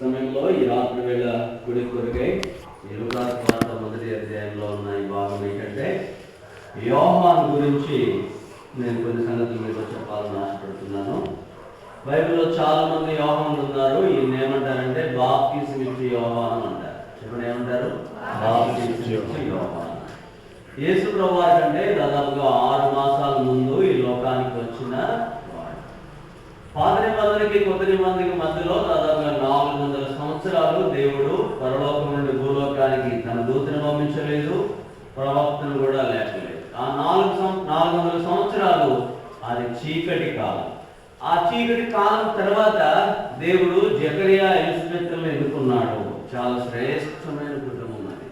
సమయంలో ఈ రాత్రి వేళ గుడి కొరకై ఈ లూకాసు వార్త మొదటి అధ్యాయంలో ఉన్న ఈ భాగం ఏంటంటే యోహాను గురించి నేను కొన్ని సంగతులు మీతో చెప్పాలని ఆశపడుతున్నాను. బైబిల్లో చాలా మంది యోహానులు ఉన్నారు. ఈయన ఏమంటారంటే బాప్తిసం ఇచ్చే యోహాను అంటారు. ఇప్పుడు ఏమంటారు? బాప్తిసం ఇచ్చే యోహాను. యేసు ప్రభువు కంటే దాదాపుగా 6 మాసాల ముందు ఈ లోకానికి వచ్చిన వాడు. పాత నిబంధనకి కొత్త నిబంధనకి మధ్యలో దాదాపుగా 400 సంవత్సరాలు దేవుడు పరలోకం నుండి భూలోకానికి తన దూతను పంపించలేదు, ప్రవక్తను కూడా లేపలేదు. ఆ 400 సంవత్సరాలు అది చీకటి కాలం. ఆ చీకటి కాలం తర్వాత దేవుడు జకరియా ఎలిజబెత్లను ఎన్నుకున్నాడు. చాలా శ్రేష్టమైన కుటుంబం అది.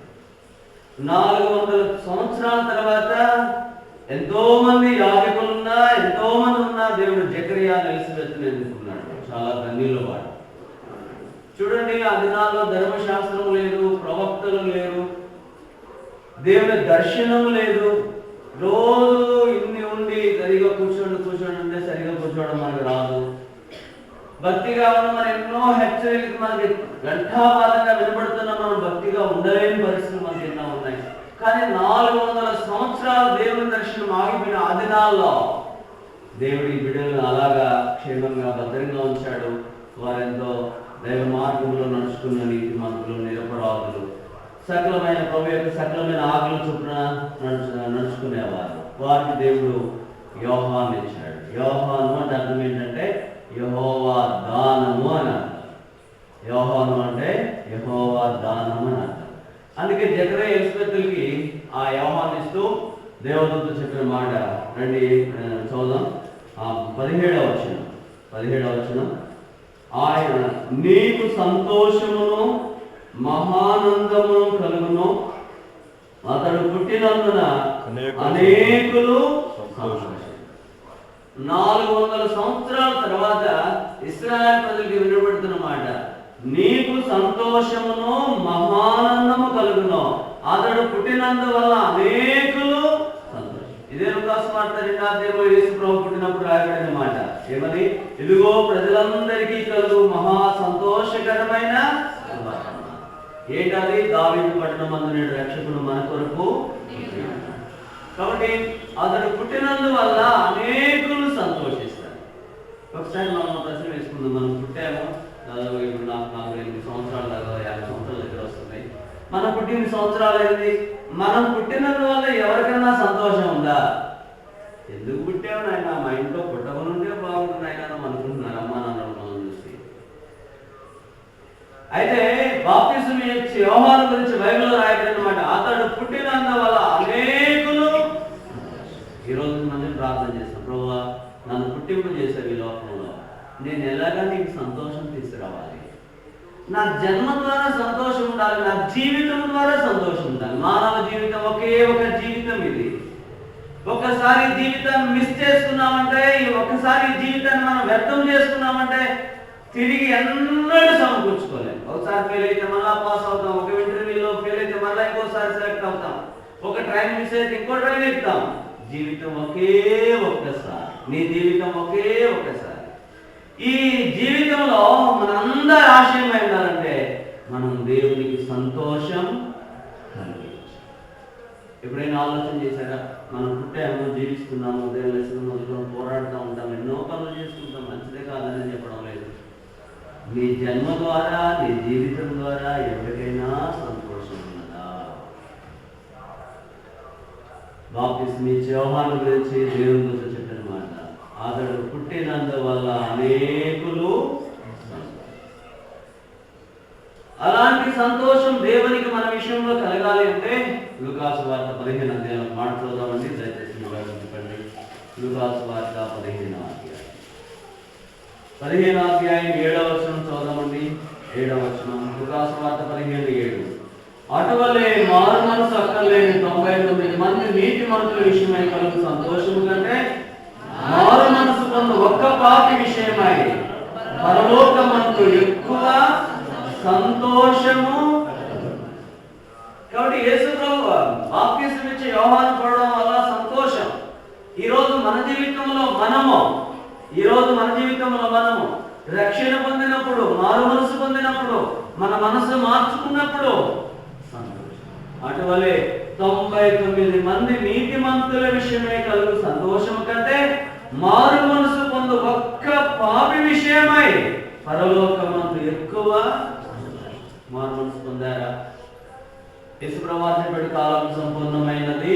400 సంవత్సరాల తర్వాత ఎంతో మంది యాజకులున్నా ఎంతో మంది ఉన్నా దేవుడు జకరియా ఎలిజబెత్ను ఎన్నుకున్నాడు. చాలా ధన్యుల వాడు. చూడండి, ఆ దినాల్లో ధర్మశాస్త్రం లేదు, ప్రవక్తలు లేరు, దేవుని దర్శనం లేదు. రోజు ఇన్ని ఉండి సరిగా కూర్చోండి అంటే సరిగా కూర్చోవడం మనకు రాదు. భక్తిగా ఉన్న మనం ఎన్నో హెచ్చరికలు మనకి ఘంటాపాదంగా వినబడుతున్నా మనం భక్తిగా ఉండలేని పరిస్థితులు మనకి ఎన్నో ఉన్నాయి. కానీ 400 సంవత్సరాలు దేవుని దర్శనం ఆగిపోయిన ఆ దినాల్లో దేవుడి బిడ్డలను అలాగా క్షేమంగా భద్రంగా ఉంచాడు. వారెంతో దైవ మార్గంలో నడుచుకున్న నీతిమంతులు, నిరపరాధులు, సకలమైన ప్రభు యొక్క సకలమైన ఆజ్ఞల చొప్పున నడుచుకునేవారు. వారికి దేవుడు యోహాను ఇచ్చాడు. యోహాను అంటే అర్థం ఏంటంటే యెహోవా దానము అని అర్థం. యోహాను అంటే యెహోవా దానము అని అర్థం. అందుకే జకరియా ఎలిజబెత్తులకి ఆ యోహాను ఇస్తూ దేవదూత చెప్పిన మాట రండి చూద్దాం. 17వ వచనం, ఆయన నీకు సంతోషమును మహానందమును కలుగును, అతడు పుట్టినందున అనేకులు సంతోషించారు. 400 సంవత్సరాల తర్వాత ఇశ్రాయేలు ప్రజలకు వినబడుతున్న మాట, నీకు సంతోషమును మహానందము కలుగును, అతడు పుట్టినందువల్ల అనేకులు సంతోషం. ఇదే లూకాసు వార్త 2వ అధ్యాయంలో యేసు ప్రభు పుట్టినప్పుడు రాయబడిన మాట ఏమని? ఇదిగో ప్రజలందరికీ కలుగు మహా సంతోషకరమైన ఏంటది? దావీదు పట్టణమందు నేడు రక్షకుడు మన కొరకు. కాబట్టి అతడు పుట్టినందువల్ల అనేకులు సంతోషిస్తారు. ఒకసారి మనం ప్రశ్న వేసుకుందాం. మనం పుట్టాము దాదాపు ఇప్పుడు 48 సంవత్సరాల దాకా 50 సంవత్సరాల దగ్గర వస్తుంది. మనం పుట్టిన సంవత్సరాలు ఏంటి? మనం పుట్టినందువల్ల ఎవరికైనా సంతోషం ఉందా? ఎందుకు పుట్టావు నాయన, మా ఇంట్లో పుట్టకనుంటే బాగుంటుంది ఆయన అనుకుంటున్నారు అమ్మా నాన్న చూసి. అయితే బాప్తిసం ఇచ్చే యోహాను గురించి బైబిల్లో రాయబడినమాట, అతడు పుట్టినందువల్ల అనేకులు. ఈరోజు మనం ప్రార్థన చేస్తాం, ప్రభువా నన్ను పుట్టింపు చేశావు ఈ లోకంలో, నేను ఎలాగా నీకు సంతోషం తీసుకురావాలి? నా జన్మ ద్వారా సంతోషం ఉండాలి, నా జీవితం ద్వారా సంతోషం ఉండాలి. మానవ జీవితం ఒకే ఒక జీవితం ఇది. ఒక్కసారి జీవితాన్ని మిస్ చేసుకున్నామంటే, ఒక్కసారి జీవితాన్ని మనం వ్యర్థం చేసుకున్నామంటే తిరిగి ఎన్నడూ సమకూర్చుకోలేము. ఒకసారి ఫెయిల్ అయితే మళ్ళీ పాస్ అవుతాం, ఒక ఇంటర్వ్యూలో ఫెయిల్ అయితే మళ్ళీ ఇంకోసారి సెలెక్ట్ అవుతాం, ఒక ట్రైన్ మిస్ అయితే ఇంకో ట్రైన్ ఎక్కుతాం. జీవితం ఒకే ఒక్కసారి, నీ జీవితం ఒకే ఒక్కసారి. ఈ జీవితంలో మనందరి ఆశయం ఏంటంటే మనం దేవునికి సంతోషం కలిగించాలి. ఎప్పుడైనా ఆలోచన చేశారా? మనం పుట్టాము, జీవిస్తున్నాము, దేవుని పోరాడుతూ ఉంటాం, ఎన్నో పనులు చేసుకుంటాం, మంచిదే కాదని చెప్పడం లేదు. నీ జన్మ ద్వారా, నీ జీవితం ద్వారా ఎవరికైనా సంతోషం ఉన్నదా? బాప్తిసం ఇచ్చే యోహాను గురించి దేవునితో చెప్పిన మాట, అతడు పుట్టినందువల్ల అనేకులు. అలాంటి సంతోషం దేవునికి మన విషయంలో కలగాలి అంటే లూకాసు వార్త 15వ అధ్యాయం మాట చూద్దామండి. దయచేసి చెప్పండి. లూకాసు వార్త 15వ అధ్యాయం 7వ వచనం చూద్దామండి. 7వ వచనం, లూకాసు వార్త 15:7. అటువలే మారు మనసు అక్కర్లేని 99 మంది నీతిమంతుల విషయమై కలుగు సంతోషము కంటే మారు మనసు పొందు ఒక్క పాపి విషయమై పరలోకమందు ఎక్కువ సంతోషము. కాబట్టి యేసు ప్రభువు బాప్తిసం ఇచ్చే యోహాను పడడం వల్ల సంతోషం. ఈరోజు మన జీవితంలో మనము రక్షణ పొందినప్పుడు, మారు మనసు పొందినప్పుడు మన మనసు మార్చుకున్నప్పుడు సంతోషం. అటువలే 99 మంది నీతిమంతుల విషయమే కలుగు సంతోషం కంటే మారు మనసు పొందు ఒక్క పాపి విషయమై పరలోకమందు ఎక్కువ మారు మనసు పొందారా? యేసుప్రభు కాలం సంపూర్ణమైనది,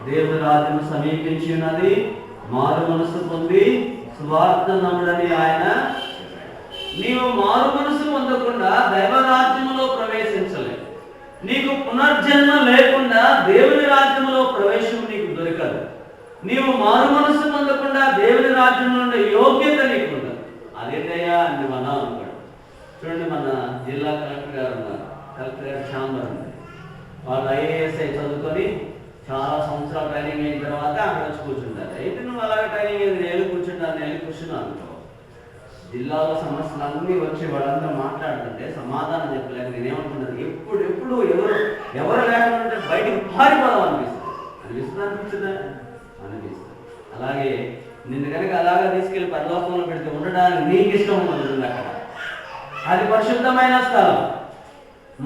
దేవుని రాజ్యం సమీపించి ఉన్నది, మారు మనసు పొంది సువార్త నమ్ముడని ఆయన. నీవు మారు మనసు పొందకుండా దైవరాజ్యములో ప్రవేశించలేదు. నీకు పునర్జన్మ లేకుండా దేవుని రాజ్యంలో ప్రవేశం నీకు దొరకదు. నీవు మారు మనసు పొందకుండా దేవుని రాజ్యంలో ఉండే యోగ్యత నీకు ఉండదు. అదేదయ్యా అని మనం అనుకోండి. చూడండి, మన జిల్లా కలెక్టర్ గారు ఉన్నారు, కలెక్టర్ గారు ఛాంబర్ ఉంది. వాళ్ళు ఐఏఎస్ఐ చదువుకొని చాలా సంవత్సరాలు ట్రైనింగ్ అయిన తర్వాత అక్కడ వచ్చి కూర్చుంటారు. అయితే నువ్వు అలాగే ట్రైనింగ్ అయింది, నేను కూర్చున్నాను అనుకో. జిల్లాలో సమస్యలు అన్నీ వచ్చి వాళ్ళంతా మాట్లాడుతుంటే సమాధానం చెప్పలేక నేనేమనుకుంటాను, ఎప్పుడు ఎవరు లేకుండా బయటికి పారిపోదాం అనిపిస్తుంది. అలాగే నిన్ను కనుక అలాగే తీసుకెళ్ళి పరలోకంలో పెడితే ఉండడానికి నీకు ఇష్టం ఉంటుంది. అక్కడ అది పరిశుద్ధమైన స్థలం,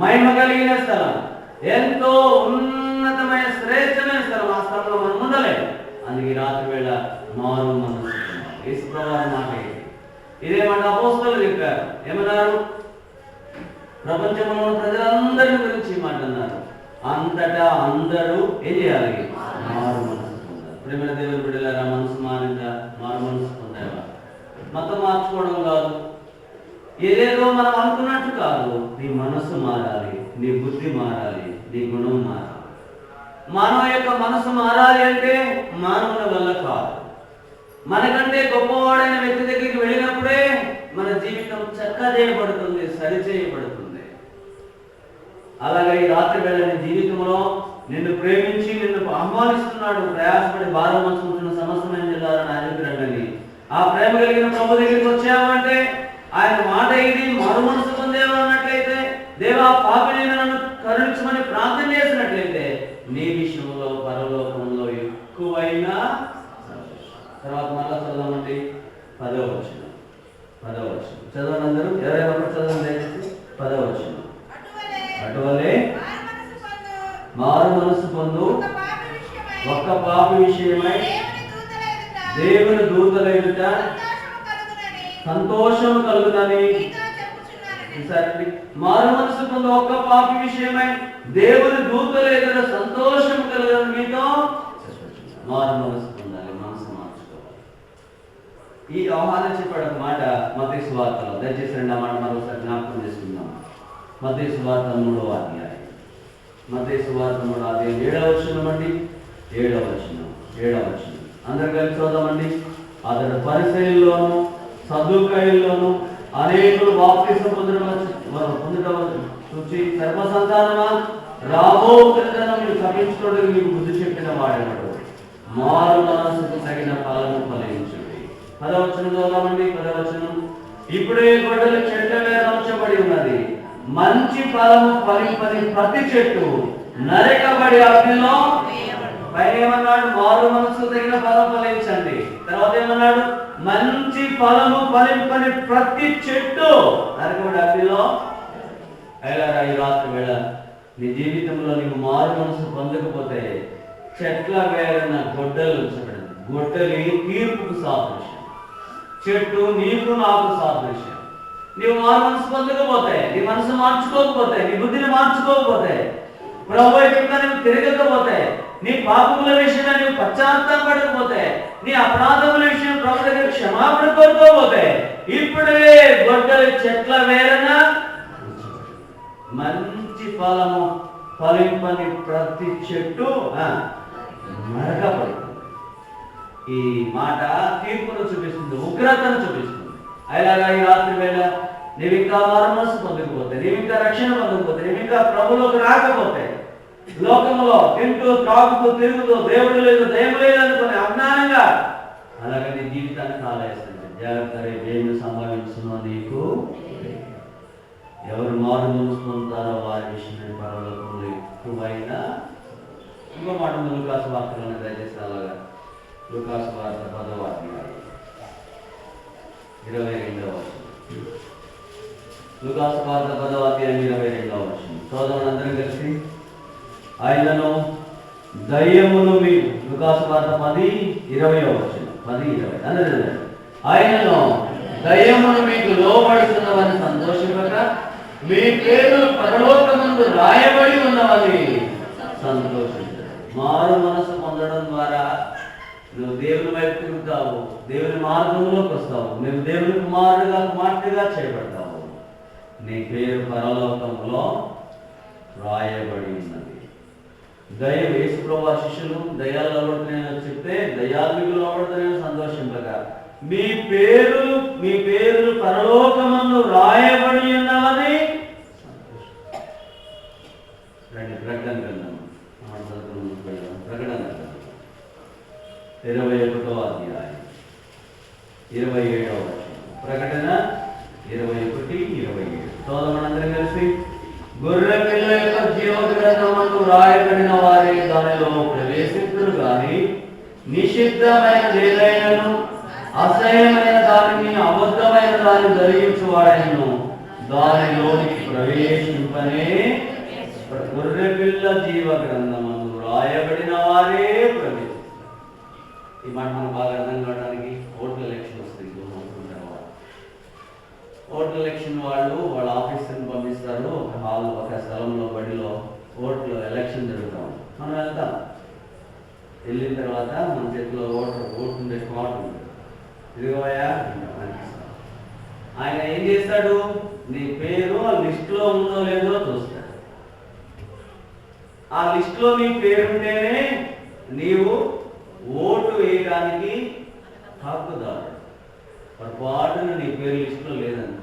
మహిమ కలిగిన స్థలం, ఎంతో ఉన్నతమైన శ్రేష్టమైన స్థలం. ఆ స్థలంలో మనం ఉండలేము. అందుకే రాత్రి వేళ మారు మనసు యేసుప్రభువు మాట ఇదేమంటే అపోస్తలులు చెప్పారు. ఏమన్నారు? ప్రపంచంలో ప్రజలందరి గురించి మాట్లాడినారు. అంతటా అందరూ ఏం చేయాలి? మారు మనసు పొందారు. ప్రేమ దేవుని బిడ్డలారా, మనసు మారిందా? మారు మనసు పొందావా? మతం మార్చుకోవడం కాదు, ఏదేదో మనం అనుకున్నట్టు కాదు. నీ మనసు మారాలి, నీ బుద్ధి మారాలి, నీ గుణం మారాలి. మానవ యొక్క మనసు మారాలి అంటే మానవుల వల్ల కాదు. మనకంటే గొప్పవాడైన వ్యక్తి దగ్గరికి వెళ్ళినప్పుడే మన జీవితం చక్కజేయబడుతుంది, సరిచేయబడుతుంది. అలాగే ఈ రాత్రి వేళ నీ జీవితంలో నిన్ను ప్రేమించి నిన్ను ఆహ్వానిస్తున్నాడు. ప్రయాసపడి భారం పంచుకుంటున్న సమస్తమైన జిల్లాలను ఆయనకి ఆ ప్రేమ కలిగిన ప్రభు దగ్గరికి వచ్చామంటే ఆయన మాట ఇది, మారు మనసు పొందేవా అన్నట్లయితే, దేవా పాపిని నన్ను కరుణించమని ప్రార్థన చేసినట్లయితే నీ విషయంలో పరలోకంలో ఎక్కువైనా. తర్వాత మళ్ళా చదవమండి 10వ వచనం. చదవండి అందరూ, ఎవరైనా చదవండి. 10వ వచనం. అటువలే మారు మనసు పొందు ఒక్క పాపి విషయమై దేవుని దూతల ఎదుట సంతోషం కలుగునని. మారు మనసు పొందు ఒక్క పాపి విషయమై దేవుని దూతల ఎదుట సంతోషం కలుగునని మీతో. మారు మనసు పొందాలి, మనసు మార్చుకోవాలి. ఈ ఆహ్వానం చెప్పడం మాట మత్తయి సువార్తలో, దయచేసి రెండు మాట మరోసారి జ్ఞాపకం చేసుకుందాం. మత్తయి సువార్త 3వ అధ్యాయం. మత్తయి సువార్త 3వ అధ్యాయం 7వ వచనం అండి. 7వ వచనం అందరు కలిసి చూద్దామండి. అతడు పరిసయ్యుల్లోను సదుకాయుల్లోను అనేకులు బాప్తిస్మం పొందడం చూచి సర్వసంతానమా రాబో దినం మీరు తప్పించుకోవడానికి మీకు బుద్ధి చెప్పిన వాడేవాడు. మారు మనసుకు తగిన ఫలము ఫలించుడి. 10వ వచనం చదువుదామండి. 10వ వచనం. ఇప్పుడే గొడ్డలి చెట్ల మీద ఉంచబడి ఉన్నది, మంచి ఫలము ఫలింపని ప్రతి చెట్టు నరకబడి అగ్నిలో. పైన ఏమన్నాడు? మారు మనసు తగిన ఫలం ఫలించండి. తర్వాత ఏమన్నాడు? మంచి ఫలము ఫలింపని ప్రతి చెట్టు నరకబడి అగ్నిలో. అయిలారా, ఈ రాత్రి వేళ నీ జీవితంలో నీవు మారు మనసు పొందకపోతే చెట్ల వేరన్న గొడ్డలు ఉంచబడింది. గొడ్డలి తీర్పుకు సాదృశ్యం, చెట్టు నీకు నాకు సాదృశ్యం. నీవు మారు మనసు పొందకపోతే, నీ మనసు మార్చుకోకపోతే, నీ బుద్ధిని మార్చుకోకపోతే, ప్రభు వైపుగా నువ్వు తిరగకపోతే, నీ పాపముల విషయంలో నువ్వు పశ్చాత్తాపడకపోతే, నీ అపరాధముల విషయం ప్రభు దగ్గర క్షమాపణ కోరుకోకపోతే, ఇప్పుడే గొడ్డలి చెట్ల వేరన మంచి ఫలము ఫలింపని ప్రతి చెట్టు నరకబడుతుంది. ఈ మాట తీర్పును చూపిస్తుంది, ఉగ్రతను చూపిస్తుంది. అలాగా ఈ రాత్రి వేళ నీవు ఇంకా మారు మనసు పొందకపోతే, నీవు ఇంకా రక్షణ పొందకపోతే, నీవు ఇంకా ప్రభులోకి రాకపోతే, లోకంలో తింటూ త్రాగుతూ తిరుగుతూ దేవుడు లేదు దైవం లేదు అనుకుని అజ్ఞానంగా అలాగే నీ జీవితాన్ని కాలేస్తుంది. జాగ్రత్త, రేపు ఏమి సంభవించునో నీకు. ఎవరు మారు మనసు పొందుతారో వారి విషయమైన పరలోకంలో ఎక్కువైనా. ఇంకో మాట లూకాసు వార్తలోనే దయచేసి అలాగా. లూకాసు వార్త 10వ అధ్యాయం 22వ వచనం. లూకాసు వార్త 10వ అధ్యాయం 22వ వచనం. చదవండి కలిసి. ఆయనను దయ్యమును మీకు, లూకాసు వార్త 10:20వ వచనం, 10:20 అందరూ. ఆయనను దయ్యమును మీకు లోబడుతున్నవని సంతోషింపక మీ పేరు పరలోకమందు రాయబడి ఉన్నవని సంతోషించారు. మారు మనసు పొందడం ద్వారా నువ్వు దేవుని వైపు తిరుగుతావు, దేవుని మార్గంలోకి వస్తావు, నువ్వు దేవుని కుమారుడిగా చేయబడతావు. నీ పేరు పరలోకంలో రాయబడి ఉన్నది. దయ్యం యేసుప్రభువు శిష్యులు దయ్యాలు లోబడుతున్నాయని చెప్తే దయ్యాలు మీకు లోబడుతున్నాయని సంతోషింపగా మీ పేరు పరలోకమందు రాయబడి ఉన్నవని ప్రకటన గ్రంథం 21వ అధ్యాయం 27వ వచనం. ప్రకటన 21:27. చదవమనందరం కలిసి. గొర్రె పిల్ల యొక్క జీవ గ్రంథమందు రాయబడిన వారే దానిలో ప్రవేశించురు గాని నిషిద్ధమైన ఏదైనాను అసహ్యమైన దానిని అబద్ధమైన దాన్ని జరిగించువాడైనను దానిలోనికి ప్రవేశింపనే. గొర్రె పిల్ల జీవ గ్రంథమందు రాయబడిన వారే ప్రవేశిస్తారు. ఈ మాట మనం బాగా అర్థం కావడానికి ఓట్ల ఎలక్షన్ వస్తుంది. ఓట్ల ఎలక్షన్ వాళ్ళ ఆఫీసర్ని పంపిస్తారు. ఒక హాల్, ఒక స్థలంలో, బడిలో ఓట్లు ఎలక్షన్ జరుగుతాం. మనం వెళ్తాం. వెళ్ళిన తర్వాత మన చేతిలో ఓటుండే కార్డు ఉంటుంది. ఇదిగోయా ఆయన ఏం చేస్తాడు? నీ పేరు ఆ లిస్టులో ఉందో లేదో చూస్తాడు. ఆ లిస్టులో నీ పేరుంటేనే నీవు ఓటు వేయడానికి హక్కుదారు. పొరపాటున నీ పేరు లిస్టులో లేదనుకో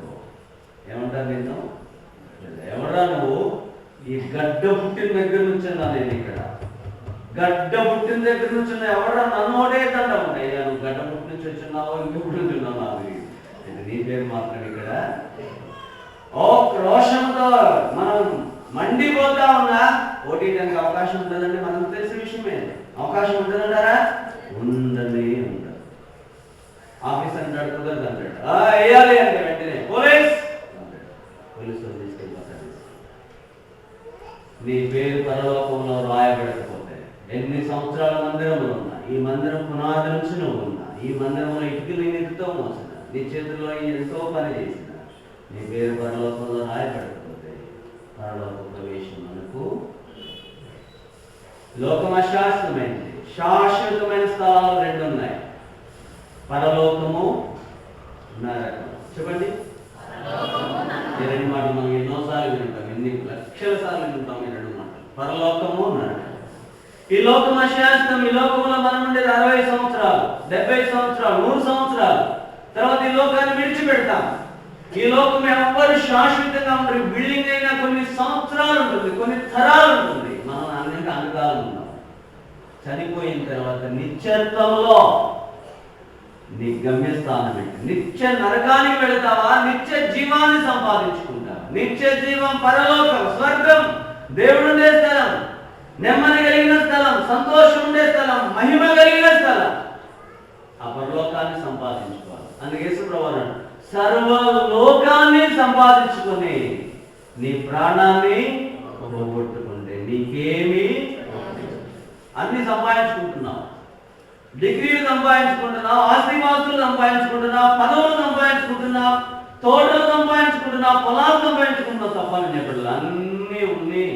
ఏమంటారు? నిన్ను ఎవరా నువ్వు? ఈ గడ్డ పుట్టిన దగ్గర నుంచి నేను ఇక్కడ గడ్డ పుట్టిన దగ్గర నుంచి ఎవరా నన్ను ఓడేద్దంటావు. అయ్యా నువ్వు గడ్డ పుట్టి నుంచి వచ్చున్నావో ఇంకెప్పుడు ఉంటున్నావు నాకు నీ పేరు మాత్రం ఇక్కడ. ఓ రోషంతో మనం మండిపోతా ఉన్నా ఓటీడానికి అవకాశం ఉంటుందండి. మనకు తెలిసిన విషయమే. అవకాశం ఉంటుందంటారా? ఉండనే ఉండదు. ఆఫీస్ అంటాడు, కుదరదు అంటాడు. వేయాలి అంటే వెంటనే పోలీసులు తీసుకెళ్ళిపోతాడు. నీ పేరు పరలోకంలో రాయబడకపోతే ఎన్ని సంవత్సరాల మందిరములు ఉన్నా, ఈ మందిరం పునాది నుంచి నువ్వు ఉన్నా, ఈ మందిరంలో ఇటుకలు ఎంతో మోసిన, నీ చేతుల్లో ఎంతో పని చేసిన, నీ పేరు పరలోకంలో రాయబడకపోతే పరలోక ప్రవేశం మనకు. లోకం అశాశ్వతమైనది. శాశ్వతమైన స్థలాలు 2 ఉన్నాయి, పరలోకము, నరకం. చెప్పండి. ఈ 2 మాటలు మనం ఎన్నోసార్లు వింటాం, ఎన్ని లక్షల సార్లు వింటాం ఈ 2 మాటలు, పరలోకము, నరకం. ఈ లోకం అశాశ్వతం. ఈ లోకంలో మనం ఉండేది 60 సంవత్సరాలు, 70 సంవత్సరాలు, 100 సంవత్సరాలు. తర్వాత ఈ లోకాన్ని విడిచిపెడతాం. ఈ లోకం ఎవ్వరు శాశ్వతంగా ఉండరు. బిల్డింగ్ అయినా కొన్ని సంవత్సరాలు ఉంటుంది, కొన్ని తరాలు ఉంటుంది. మనం అన్నింటి అనుకాలం ఉన్నాం. చనిపోయిన తర్వాత నిత్యత్వంలో నీ గమ్యస్థానం ఏంటి? నిత్య నరకానికి వెళతావా? నిత్య జీవాన్ని సంపాదించుకుంటావా? నిత్య జీవం పరలోకం, స్వర్గం, దేవుడు ఉండే స్థలం, నెమ్మది కలిగిన స్థలం, సంతోషం ఉండే స్థలం, మహిమ కలిగిన స్థలం. ఆ పరలోకాన్ని సంపాదించుకోవాలి. అందుకే యేసుప్రభువు అన్నాడు, సర్వలోకాన్ని సంపాదించుకొని నీ ప్రాణాన్ని పోగొట్టుకుంటే నీకేమి. అన్ని సంపాదించుకుంటున్నావు, డిగ్రీలు సంపాదించుకుంటున్నావు, ఆస్తిపాస్తులు సంపాదించుకుంటున్నావు, పదవులు సంపాదించుకుంటున్నావు, తోటలు సంపాదించుకుంటున్నావు, పొలాలు సంపాదించుకుంటున్నావు. తప్పని చెప్పలేదు. అన్నీ ఉన్నాయి.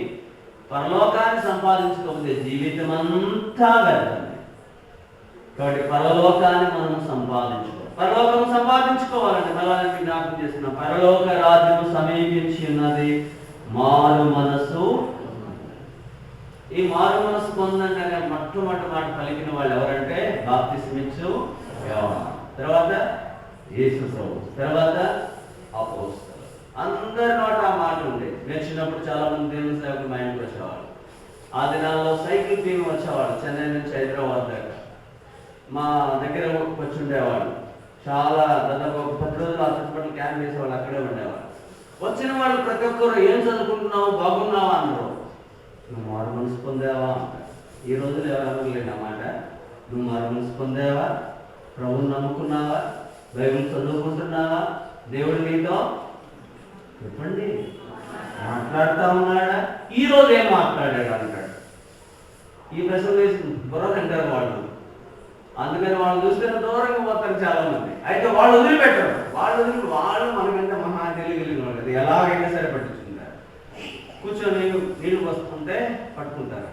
పరలోకాన్ని సంపాదించుకోకపోతే జీవితం అంతా వ్యర్థమే. కాబట్టి పరలోకాన్ని మనం సంపాదించుకోవాలి. పరలోకం సంపాదించుకోవాలంటే మళ్ళీ జ్ఞాపకం చేస్తున్నా, పరలోక రాజ్యము సమీపించి ఉన్నది, మారు మనసు. ఈ మారు మనసు పొందంటే మొట్టమొదటి మాట పలికిన వాళ్ళు ఎవరంటే బాప్తిస్మిచ్చు యోహాను, తర్వాత యేసు ప్రభువు, తర్వాత అపోస్తలులు. అందరి నోట ఆ మాట ఉండేది. నేను చిన్నప్పుడు చాలా మంది దేవుని సేవకులు మా ఇంటికి వచ్చేవాళ్ళు. ఆ దినాల్లో సైకిల్ టీం వచ్చేవాళ్ళు, చెన్నై నుంచి హైదరాబాద్ దాకా మా దగ్గర వచ్చి ఉండేవాళ్ళు. చాలా దాదాపు ఒక 10 రోజులు ఆ చుట్టుపక్కల క్యాంప్ చేసేవాళ్ళు, అక్కడే ఉండేవాళ్ళు. వచ్చిన వాళ్ళు ప్రతి ఒక్కరు ఏం చదువుకుంటున్నావు, బాగున్నావా అన్నారు. నువ్వు మారు మనసు పొందావా? ఈ రోజులు ఎవరు లేని అన్నమాట. నువ్వు మారు మనసు పొందావా? ప్రభువుని నమ్ముకున్నావా? బైబిల్ చదువుకుంటున్నావా? దేవుడు నీతో చెప్పండి, మాట్లాడుతూ ఉన్నాడా? ఈరోజు ఏం మాట్లాడాడు అంటాడు. ఈ ప్రశ్న వేసి బుర్ర తింటారు వాళ్ళు. అందుకని వాళ్ళు చూస్తే దూరంగా పోతారు చాలా మంది. అయితే వాళ్ళు వదిలిపెట్టరు. వాళ్ళు మనకంటే మహా తెలియగలిగిన వాళ్ళు కదా, ఎలాగైనా సరే పట్టించుకుంటారు. కూర్చొని నీళ్ళు వస్తుంటే పట్టుకుంటారు.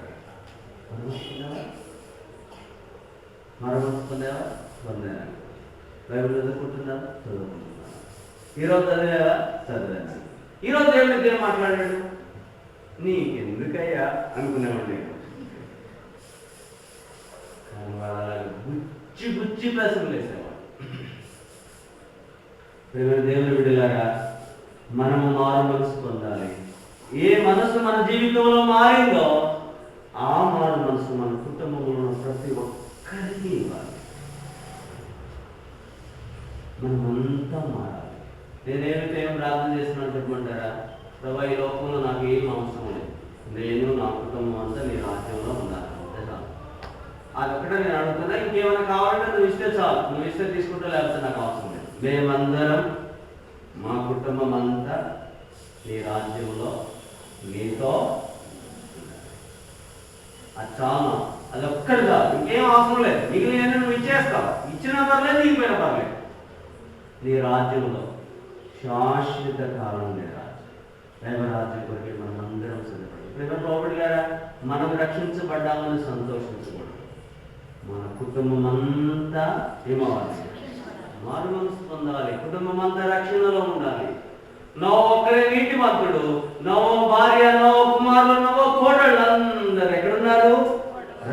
మరొస్తుందేవా పొందేనా? బైబిల్ చదువుకుంటున్నావా? చదువుకుంటున్నా. ఈరోజు చదివేవా? చదివాను. ఈరోజు దేవుడికి ఏం మాట్లాడాడు? నీకెందుకయ్యా అనుకునేవాడిని. కానీ వాళ్ళ గుచ్చి గుచ్చి ప్రశ్నలు వేసేవాడు. దేవుని బిడ్డలారా, మనము మారు మనసు పొందాలి. ఏ మనసు మన జీవితంలో మారిందో ఆ మారు మనసు మన కుటుంబంలో ప్రతి ఒక్కరికి ఇవ్వాలి. మనమంతా మారాలి. నేనేమిటో ఏం ప్రార్థన చేస్తున్నాను చెప్పమంటారా? ప్రభా, ఈ లోకంలో నాకు ఏం అవసరం లేదు, నేను నా కుటుంబం అంతా నీ రాజ్యంలో ఉండాలి. అదొక్కటే నేను అడుగుతున్నా. ఇంకేమైనా కావాలంటే నువ్వు ఇస్తే చాలు. నువ్వు ఇస్తే తీసుకుంటా, లేకపోతే నాకు అవసరం లేదు. మేమందరం, మా కుటుంబం అంతా నీ రాజ్యంలో నీతో. అది చాలు. అదొక్కటి చాలు, ఇంకేం అవసరం లేదు. మిగిలిన నువ్వు ఇచ్చేస్తావు. ఇచ్చినా పర్లేదు, నీకుపోయినా పర్లేదు. నీ రాజ్యంలో శాశ్వత కాలం నీ రాజ్యం. దైవరాజ్యం కొరికి మనం అందరం సిద్ధపడి ప్రేమ బాబుడి గారా, మనం రక్షించబడ్డామని సంతోషించకూడదు. మన కుటుంబం అంతా ఏమవ్వాలి? మారు మనసు పొందాలి. కుటుంబం అంతా రక్షణలో ఉండాలి. నవ్వు ఒక్కరే నీతిమంతుడు, నవ్వు భార్య, నవ్వు కుమారులు, నవ్వు కోడళ్ళు అందరు ఎక్కడున్నారు?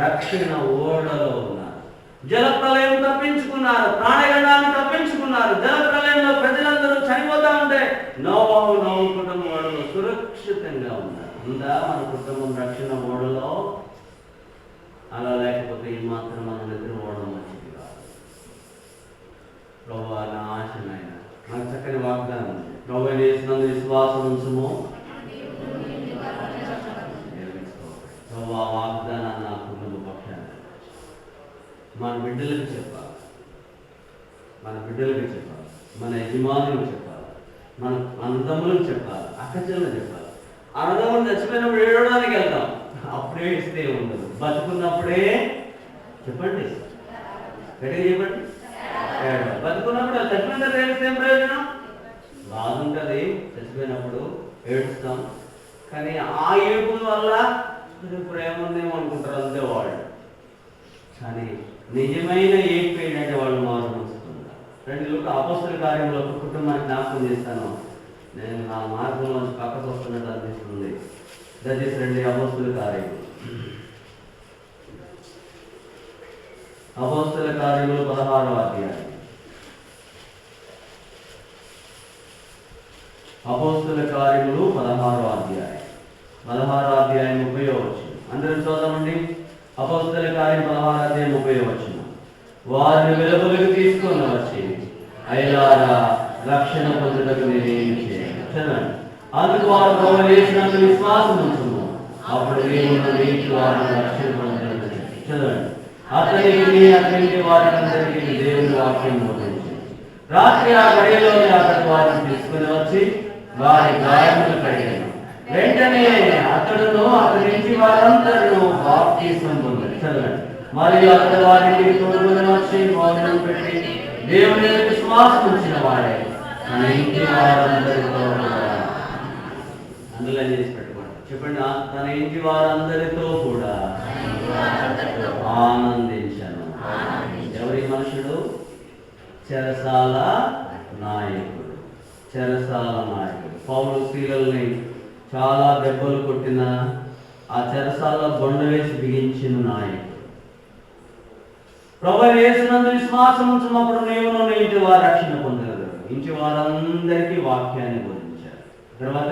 రక్షణ ఓడలో ఉన్నారు. జలప్రలయం తప్పించుకున్నారు, ప్రాణగండాన్ని తప్పించుకున్నారు. జలప్రలయంలో ప్రజలందరూ చనిపోతా ఉంటే నవ్వు కుటుంబం ఓడలో సురక్షితంగా ఉన్నారు. ఉందా మన కుటుంబం రక్షణ ఓడలో? అలా లేకపోతే ఈ మాత్రం మనం నిద్ర పోవడం మంచిది కాదు. ప్రభువా, నా ఆశ నాయన, నాకు చక్కని వాగ్దానం ఉంది. ప్రభువా, యేసునందు విశ్వాసం ఉంచుము. ప్రభువా, వాగ్దానాన్ని నా కుటుంబ పక్షాన మన బిడ్డలకు చెప్పాలి, మన యజమానులకు చెప్పాలి, మన అన్నదమ్ములకు చెప్పాలి, అక్కచెల్లెలకు చెప్పాలి. అన్నదమ్ములు చచ్చిపోయినప్పుడు ఏడవడానికి వెళ్తాం, అప్పుడే ఇస్తే ఉండదు. బతుకున్నప్పుడే చెప్పండి, గట్టిగా చెప్పండి, బతుకున్నప్పుడు చచ్చిపోయిన ఏడిస్తే ఏం ప్రయోజనం? బాగుంటుంది. చచ్చిపోయినప్పుడు ఏడుస్తాం, కానీ ఆ ఏడుపు వల్ల ప్రేమ ఉందేమో అనుకుంటారు అంతే వాళ్ళు. కానీ నిజమైన ఏడుపు ఏంటంటే వాళ్ళు మారు మనసుకుంటారు. రెండు అపోస్తల కార్యంలో ఒక కుటుంబాన్ని జ్ఞాపకం చేస్తాను. నేను నా మార్గంలో పక్కకు వస్తున్నట్టు అనిపిస్తుంది. దయచేసి రండి, అపోస్తల కార్యం, అపోస్తల కార్యములు 16వ అధ్యాయం. అపోస్తల కార్యములు 16వ అధ్యాయం 30వ వచనం. అందరూ చదవండి. అపోస్తల కార్యం 16వ అధ్యాయం 30వ వచనం. వారిని వెలుపలకు తీసుకొని వచ్చి, అయ్యలారా, రక్షణ పొందుటకు నేనేం చేయాలి? చదవండి. అందుకు వారు ప్రభువు యేసునందు విశ్వాసం ఉంచుము, అప్పుడు దేవుడు నీటి వారిని రక్షణ పొందుటకు. చదవండి. అతనికి వారందరికీ దేవుని వాక్యం బోధించి, రాత్రి ఆ గడియలోనే అతడు వారిని తీసుకుని వచ్చి వారి గాయములు కడిగాను. వెంటనే అతడును అతని ఇంటి వారందరూ బాప్తిస్మం పొందారు. చదవండి. మరియు అతడు వారికి తోడుకొని వచ్చి భోజనం పెట్టి దేవుని విశ్వాసం ఉంచిన వాడే తన ఇంటి వారందరితో అందులో చేసి పెట్టుకోండి. చెప్పండి. తన ఇంటి వారందరితో కూడా ఆనందించను. ఎవరి మనుషుడు? చెరసాల నాయకుడు. పౌలు స్త్రీలని చాలా దెబ్బలు కొట్టిన, ఆ చెరసాల బొండ వేసి బిగించిన నాయకుడు. ప్రభువు యేసునందు విశ్వాసం ఉంచినప్పుడు నీవును నీ ఇంటి వారు రక్షణ పొందగలరు. ఇంటి వారందరికీ వాక్యాన్ని బోధించారు. తర్వాత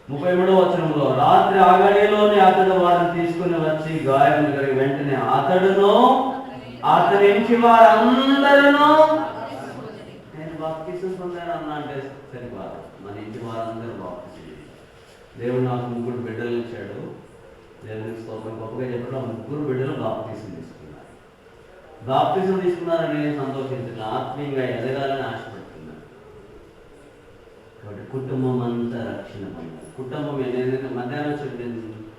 33వ వచనంలో, రాత్రి ఆ గడియలోనే అతడు వారిని తీసుకుని వచ్చి గాయములు కడిగి వెంటనే అతడును అతని ఇంటి వారందరూ. నేను బాప్తిసం పొందాను అన్నా అంటే సరిపోదు. మన ఇంటి వారందరూ బాప్తిసం. దేవుడు నాకు 3 బిడ్డలు ఇచ్చాడు. దేవునికి స్తోత్రం. గొప్పగా చెప్పడం, 3 బిడ్డలు బాప్తిసం తీసుకున్నారు. బాప్తిసం తీసుకున్నారని నేను సంతోషించాను. ఆత్మీయంగా ఎదగాలని ఆశపడుతున్నాను. కాబట్టి కుటుంబం అంతా రక్షణ పొందాలి. కుటుంబం నేను మధ్యాహ్నం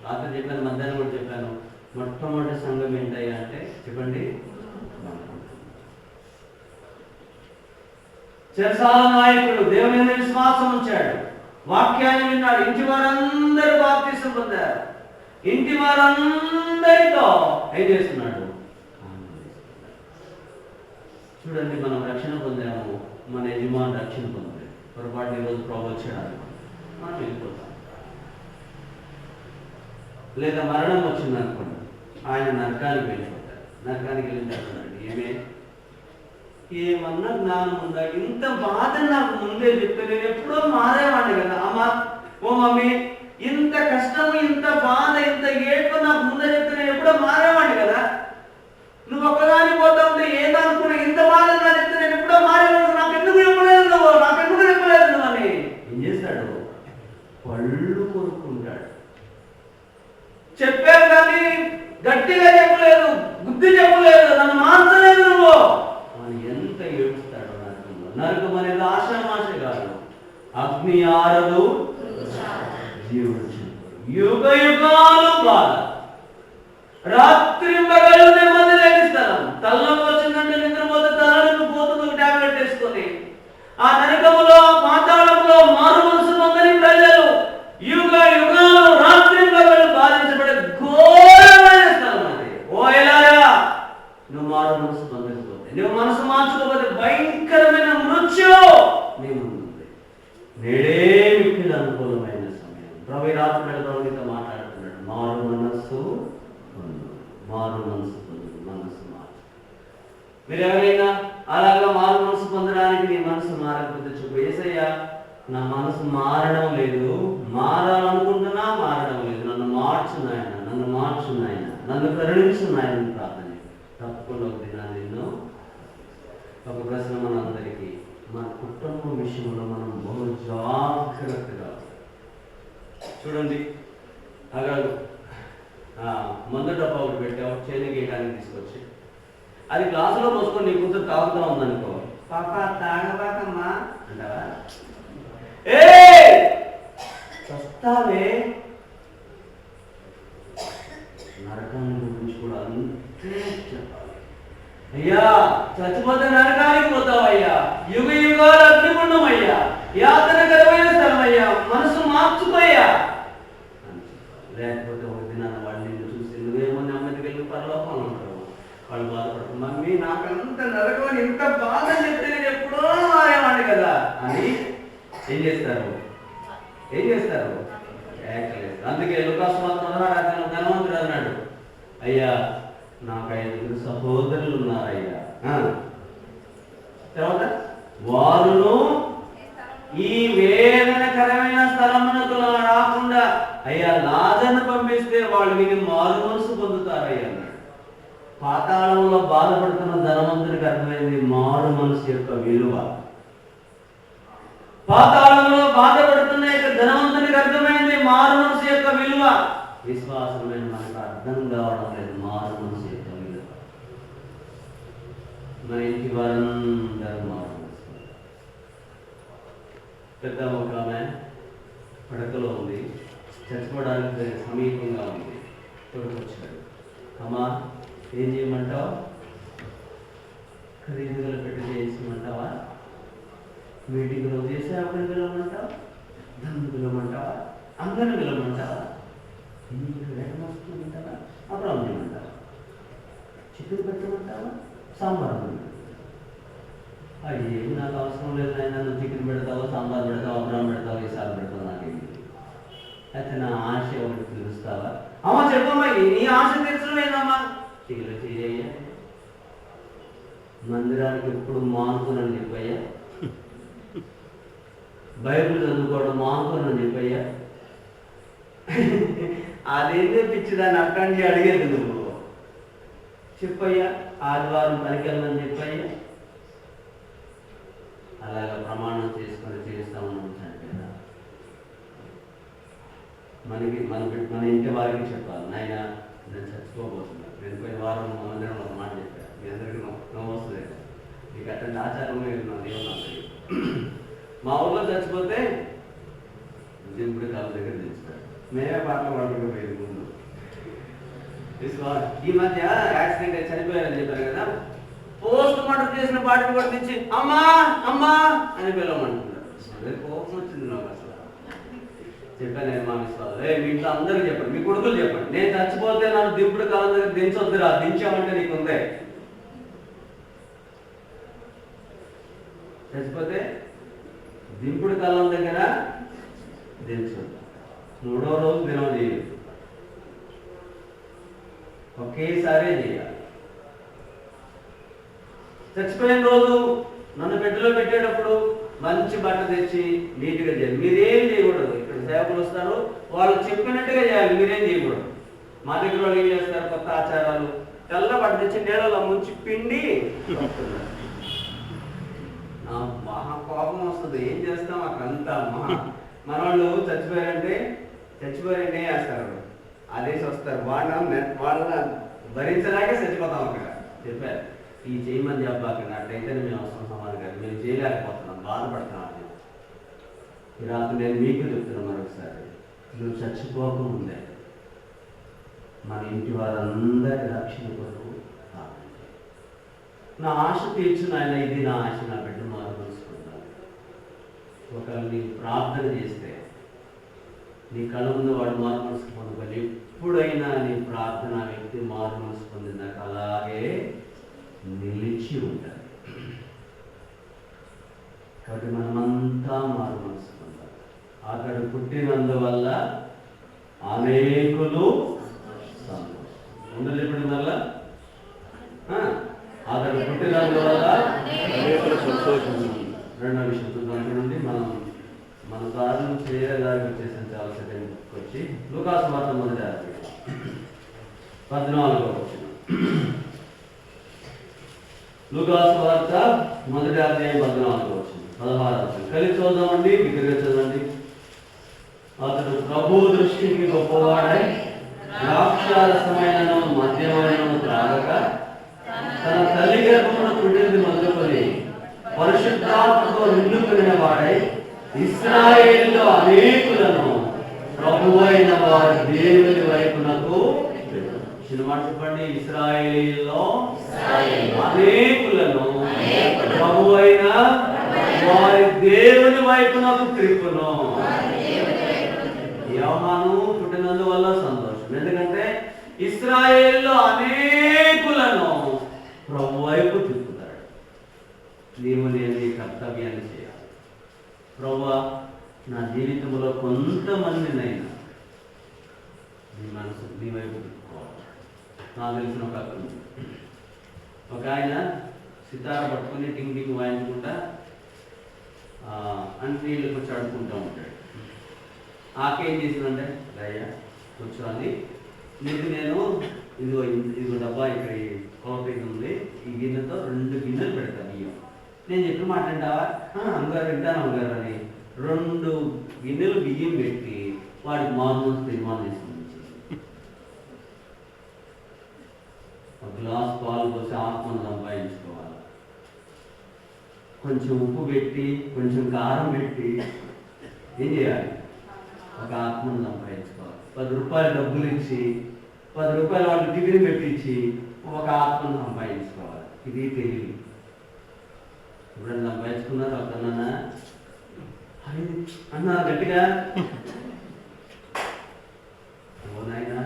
రాత్రి చెప్పాను, మధ్యాహ్నం కూడా చెప్పాను. మొట్టమొదటి సంఘం ఏంటయ్యా అంటే చెప్పండి, చెరసాల నాయకుడు దేవుని మీద విశ్వాసం ఉంచాడు, వాక్యాన్ని విన్నాడు, ఇంటి వారందరూ బాప్తిసం పొందారు. ఇంటి వారందరితో ఏం చేస్తున్నాడు? చూడండి, మనం రక్షణ పొందాము, మన యజమాని రక్షణ పొందాడు. పొరపాటు ఈరోజు ప్రభు చేయడానికి మనం వెళ్ళిపోతాం. లేదా మరణం వచ్చింది అనుకోండి, ఆయన నరకానికి వెళ్ళిపోతారు. నరకానికి వెళ్ళిపోతాడు. ఏమన్నా జ్ఞానం ఉందా? ఇంత బాధ నాకు ముందే చెప్తే నేను ఎప్పుడో మారేవాడిని కదా. ఓ మమ్మీ, ఇంత కష్టము, ఇంత బాధ, ఇంత ఏడుపు నాకు ముందే చెప్తే నేను ఎప్పుడో మారేవాడిని కదా. నువ్వు ఒక్కదాని పోతా ఉంటే ఏదనుకున్నా, ఇంత బాధ నా చెప్తే నేను ఎప్పుడో మారేవాడు. నాకెందుకు చెప్పలేదు నువ్వు, నాకెందుకు చెప్పలేదు నువ్వు అని ఏం చేస్తాడు? పళ్ళు కొరుక్కుంటాడు. చెప్పావు కానీ గట్టిగా చెప్పలేదు, బుద్ధి చెప్పలేదు, నన్ను మార్చలేదు నువ్వు అని ఎంత ఏడుస్తాడు. నరకంలో నరకం అనేది ఆశామాష కాదు. అగ్ని ఆరదు, జీవుడు యుగ యుగాలు బాధ, రాత్రి పగలు నెమ్మది లేని స్థలం. తలనొప్పి వచ్చిందంటే నిద్రపోతే తలనొప్పి పోతుంది టాబ్లెట్ వేసుకొని. ఆ నరకములో, పాతాళంలో మారు మనసు పొందని ప్రజలు యుగ యుగాలు రాత్రి పగలు బాధించబడే ఘోరమైన స్థలం అది. ఓ ఎలారా, నువ్వు మారు మనసు పొందకపోతే, నువ్వు మనసు మార్చుకోకపోతే భయంకరమైన మృత్యు నీ ముందుంది. నేడే మిక్కిలి అనుకూలమైన సమయం. ప్రభు రాత్రి ప్రభుత్వం మాట్లాడుతున్నాడు, మారు మనస్సు పొందు, మారు మనసు పొందు, మనసు మార్చు. మీరు ఎవరైనా అలాగా మారు మనసు పొందడానికి నీ మనసు మారకపోతే చెప్పు, యేసయ్యా నా మనసు మారడం లేదు, మారాలనుకుంటున్నా మారడం లేదు, నన్ను మార్చు నాయన, నన్ను మార్చు నాయన, నన్ను కరుణించు నాయన ప్రార్థన. తప్పకుండా ఒక దినాన్ని నిన్ను. ఒక ప్రశ్న మనందరికీ, మన కుటుంబం విషయంలో మనం బహు జాగ్రత్తగా చూడండి. అక్కడ మందు డబ్బా ఒకటి పెట్టావు, చేను గీయడానికి తీసుకొచ్చి అది గ్లాసులో పోసుకొని నీ కూతురు తాగుతా ఉందనుకో, పాప తాగబాకమ్మా అంటావా? చస్తావే. నరకాన్ని గురించి కూడా అంతే చెప్పాలి. అయ్యా చచ్చిపోతే నరకానికి పోతావయ్యా, యుగ యుగాలు అగ్నిగుండం అయ్యా, యాతనకరమైన స్థలం అయ్యా, మనసు మార్చుకోయ్యా. లేకపోతే ఒక దినాన వాళ్ళు నిన్ను చూసి నువ్వేమో నెమ్మదికి వెళ్ళి పరలోకంలో ఉంటావు. వాళ్ళు బాధపడుతుంది, మమ్మీ నాకంత నరకం, ఇంత బాధ చెప్తే నేను ఎప్పుడో మారేవాడిని కదా అని ఏం చేస్తారు? అందుకే లూకాసు వార్త ధనవంతుడు అన్నాడు, అయ్యా నాకు 5 సహోదరులు ఉన్నారయ్యా. తర్వాత వారును ఈ వేదనకరమైన స్థలమునకు రాకుండా అయ్యా లాజర్ను పంపిస్తే వాళ్ళు విని మారు మనసు పొందుతారయ్యా అన్నాడు. పాతాళంలో బాధపడుతున్న ధనవంతుడికి అర్థమైంది మారు మనసు యొక్క విలువ. పాతాళంలో బాధపడుతున్న ధనవంతునికి అర్థమైంది మారు మనసు యొక్క విలువ. విశ్వాసమైన మనకు అర్థం కావడం లేదు మారు మనసు యొక్క విలువ. మన ఇంటి వారందరూ మారు మనసు. పెద్ద ఒక ఆమె పడకలో ఉంది, చచ్చిపోవడానికి సమీపంగా ఉంది. తోడుకు వచ్చాడు, అమ్మా ఏం చేయమంటావా? ఖరీదులు పెట్టి చేయించమంటావా? మీటింగ్ రోజు చేసే అప్పుడు పిలవమంటావా? ధనం పిలవమంటావా? అందరూ పిలవమంటావా? నీకు వేటం వస్తుందంటావా? అప్పుడు చేయమంటావా? చికెన్ పెట్టమంటావా? సాంబార్ అది ఏమి నాకు అవసరం లేదు నాయన, నువ్వు చికెన్ పెడతావో, సాంబార్ పెడతావు, అబ్రాం పెడతావు, ఈసారి పెడతావు, నాకేమి. అయితే నా ఆశ ఒకటి తీరుస్తావా? అమ్మ చెప్పమ్మా, నీ ఆశ తీర్చడం ఏందమ్మా? చెయ్యయ్యా, మందిరానికి ఎప్పుడు మానుకోనని చెప్పయ్యా, బైబిల్ చదువుకోవడం మానుకోనని చెప్పయ్యా. అదేందే పిచ్చిదాన్ని అక్కడి అడిగేది నువ్వు చెప్పయ్యా, ఆదివారం పనికి వెళ్ళని చెప్పయ్యా. అలాగా ప్రమాణం చేసుకొని చేస్తామని చనిపోయినా మన ఇంటి వారికి చెప్పాలి, నాయన నేను చచ్చిపోబోతున్నా. నేను పోయిన వారం మా మందిరం ఒక మాట చెప్పాను, మీ అందరికీ నవ్వు వస్తుంది, నీకు అటువంటి ఆచారమే నా దేవుడు నాకు. మా ఊళ్ళో చచ్చిపోతే దింపుడు కాళ్ళ దగ్గర దించుతారు. మేమే పాటలు పాడుకోపోయేది ముందు. ఈ మధ్య యాక్సిడెంట్ చనిపోయారని చెప్పారు కదా, పోస్ట్ మార్టం చేసిన బాడీని కూడా తెచ్చి అమ్మా అమ్మా అని పిలవమంటున్నారు. కోపం వచ్చింది నాకు అసలు. చెప్పాను నేను మా విశ్వాసం, మీ ఇంట్లో అందరికీ చెప్పండి, మీ కొడుకులు చెప్పండి, నేను చచ్చిపోతే నన్ను దింపుడు కాలం దగ్గర దించొద్దురా, దించామంటే నీకు ఉందే. చచ్చిపోతే దింపుడు కాలం దగ్గర దించొద్దు. 3వ రోజు దినం చేయదు, ఒకేసారే చేయాలి. చచ్చిపోయిన రోజు నన్ను పెట్టెలో పెట్టేటప్పుడు మంచి బట్ట తెచ్చి నీట్గా చేయాలి. మీరేం చేయకూడదు. ఇక్కడ సేవకులు వస్తారు, వాళ్ళు చెప్పినట్టుగా చేయాలి, మీరేం చేయకూడదు. మా దగ్గర వాళ్ళు ఏం చేస్తారు, కొత్త ఆచారాలు, తెల్ల బట్ట తెచ్చి నీళ్ళలో ముంచి పిండి మహా కోపం వస్తుంది. ఏం చేస్తాం అక్కడంతా మన వాళ్ళు చచ్చిపోయారంటే వేస్తారు, అదేసి వస్తారు, వాళ్ళ భరించడాకే చచ్చిపోతాం అక్కడ. చెప్పారు ఈ చేయమని చెప్పాకండి, అట్లయితే మేము అవసరం సమాధానం కాదు, మేము చేయలేకపోతున్నాం, బాధపడుతున్నాం. ఈ రాత్రి నేను మీకు చెప్తున్నాను మరొకసారి, నువ్వు చచ్చిపోకముందే మన ఇంటి వారందరి రక్షణ కొరకు నా ఆశ తీర్చిన ఆయన, ఇది నా ఆశ, నా బిడ్డ మారు తెలుసుకుంటాను. ఒకవేళ నీ ప్రార్థన చేస్తే నీ కళ్ళ ముందు వాడు మారు మనసు పొందుకొని, ఎప్పుడైనా నీ ప్రార్థన వ్యక్తి మారు మనసు పొందినాక అలాగే నిలిచి ఉంటారు. కాబట్టి మనమంతా మారు మనసు పొందాలి. అతడు పుట్టినందువల్ల అనేకులు ఉండదు. ఇప్పుడు మళ్ళా అతడు పుట్టినందువల్ల అనేకులు సంతోషం. రెండో విషయం చూద్దాం. మన సాధన చేయడానికి వచ్చేసిన చాలా సెకండ్కి వచ్చి లూకాసు వార్త 14వ వచనం. లూకాసు వార్త 14వ వచనం 16వ వచనం కలిసి చూద్దామండి, బిగ్గరగా చదవండి. అతడు ప్రభు దృష్టికి గొప్పవాడై ద్రాక్షారసమైనను మద్యమైనను త్రాగక తన తల్లి గర్భమున పుట్టింది మొదలుకొని పరిశుద్ధాత్మతో నిండుకునే వాడై ఇశ్రాయేలులో అనేకులను ప్రభువైన వారి దేవుని వైపునకు, చిన్న మాట చెప్పండి, ఇశ్రాయేలీలో అనేకులను ప్రభువైన వారి దేవుని వైపునకు త్రిప్పును. యోహాను పుట్టినందువల్ల సంతోషం, ఎందుకంటే ఇశ్రాయేలులో అనేకులను ప్రభు వైపు తిప్పుతాడు. నీవు నేను ఈ కర్తవ్యాన్ని చేయాలి. ప్రభువా, నా జీవితంలో కొంతమందినైనా నీ మనసు నీ వైపు తిప్పుకోవాలి. నాకు తెలిసిన ఒక ఆయన సితార పట్టుకుని టింగ్ టింగ్ వాయించుకుంటా నీళ్ళు కొంచెం అడుక్కుంటూ ఉంటాడు. ఆకేం చేసిందంటే, అయ్యా కూర్చోని, నీకు నేను ఇదిగో డబ్బా ఇక్కడ కాఫీ ఉంది, ఈ గిన్నెతో 2 గిన్నెలు పెడతాను బియ్యం. నేను చెప్పిన మాట అంటావా? అమ్మగారు వింటాను అమ్మగారు అని 2 గిన్నెలు బియ్యం పెట్టి వాడికి మార్మల్స్ తీర్మానం చేసుకుని ఒక గ్లాస్ పాలు పోసి ఆత్మను సంపాదించుకోవాలి. కొంచెం ఉప్పు పెట్టి కొంచెం కారం పెట్టి ఏం చేయాలి? ఒక ఆత్మను సంపాదించుకోవాలి. 10 రూపాయలు డబ్బులు ఇచ్చి 10 రూపాయలు వాళ్ళు టిఫిన్ పెట్టించి ఒక ఆత్మను సంపాదించుకోవాలి. ఇది తెలివి. ఎప్పుడైనా సంపాదించుకున్నారు అవుతున్నానా అని అన్నా గట్టిగా, ఓనాయనా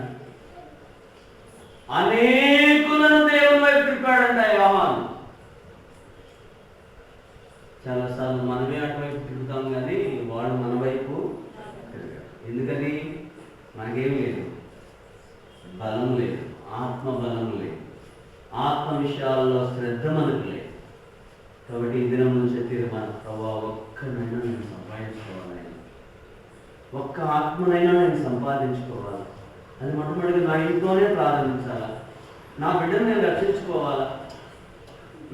అనేకులను దేవుని వైపు తిప్పాడంట యోహాను. చాలాసార్లు మనమే అటువైపు తిరుగుతాం కానీ వాడు మన వైపు తిరగాడు. ఎందుకని? మనకేం లేదు, బలం లేదు, ఆత్మ బలం లేదు, ఆత్మ విషయాల్లో శ్రద్ధ మనకు లేదు. కాబట్టి ఈ దినం నుంచి తీర్మానం, ప్రభావ ఒక్కనైనా నేను సంపాదించుకోవాలి, ఒక్క ఆత్మనైనా నేను సంపాదించుకోవాలి. అది మొట్టమొదటిగా నా ఇంట్లోనే ప్రారంభించాలా. నా బిడ్డను నేను రక్షించుకోవాలా,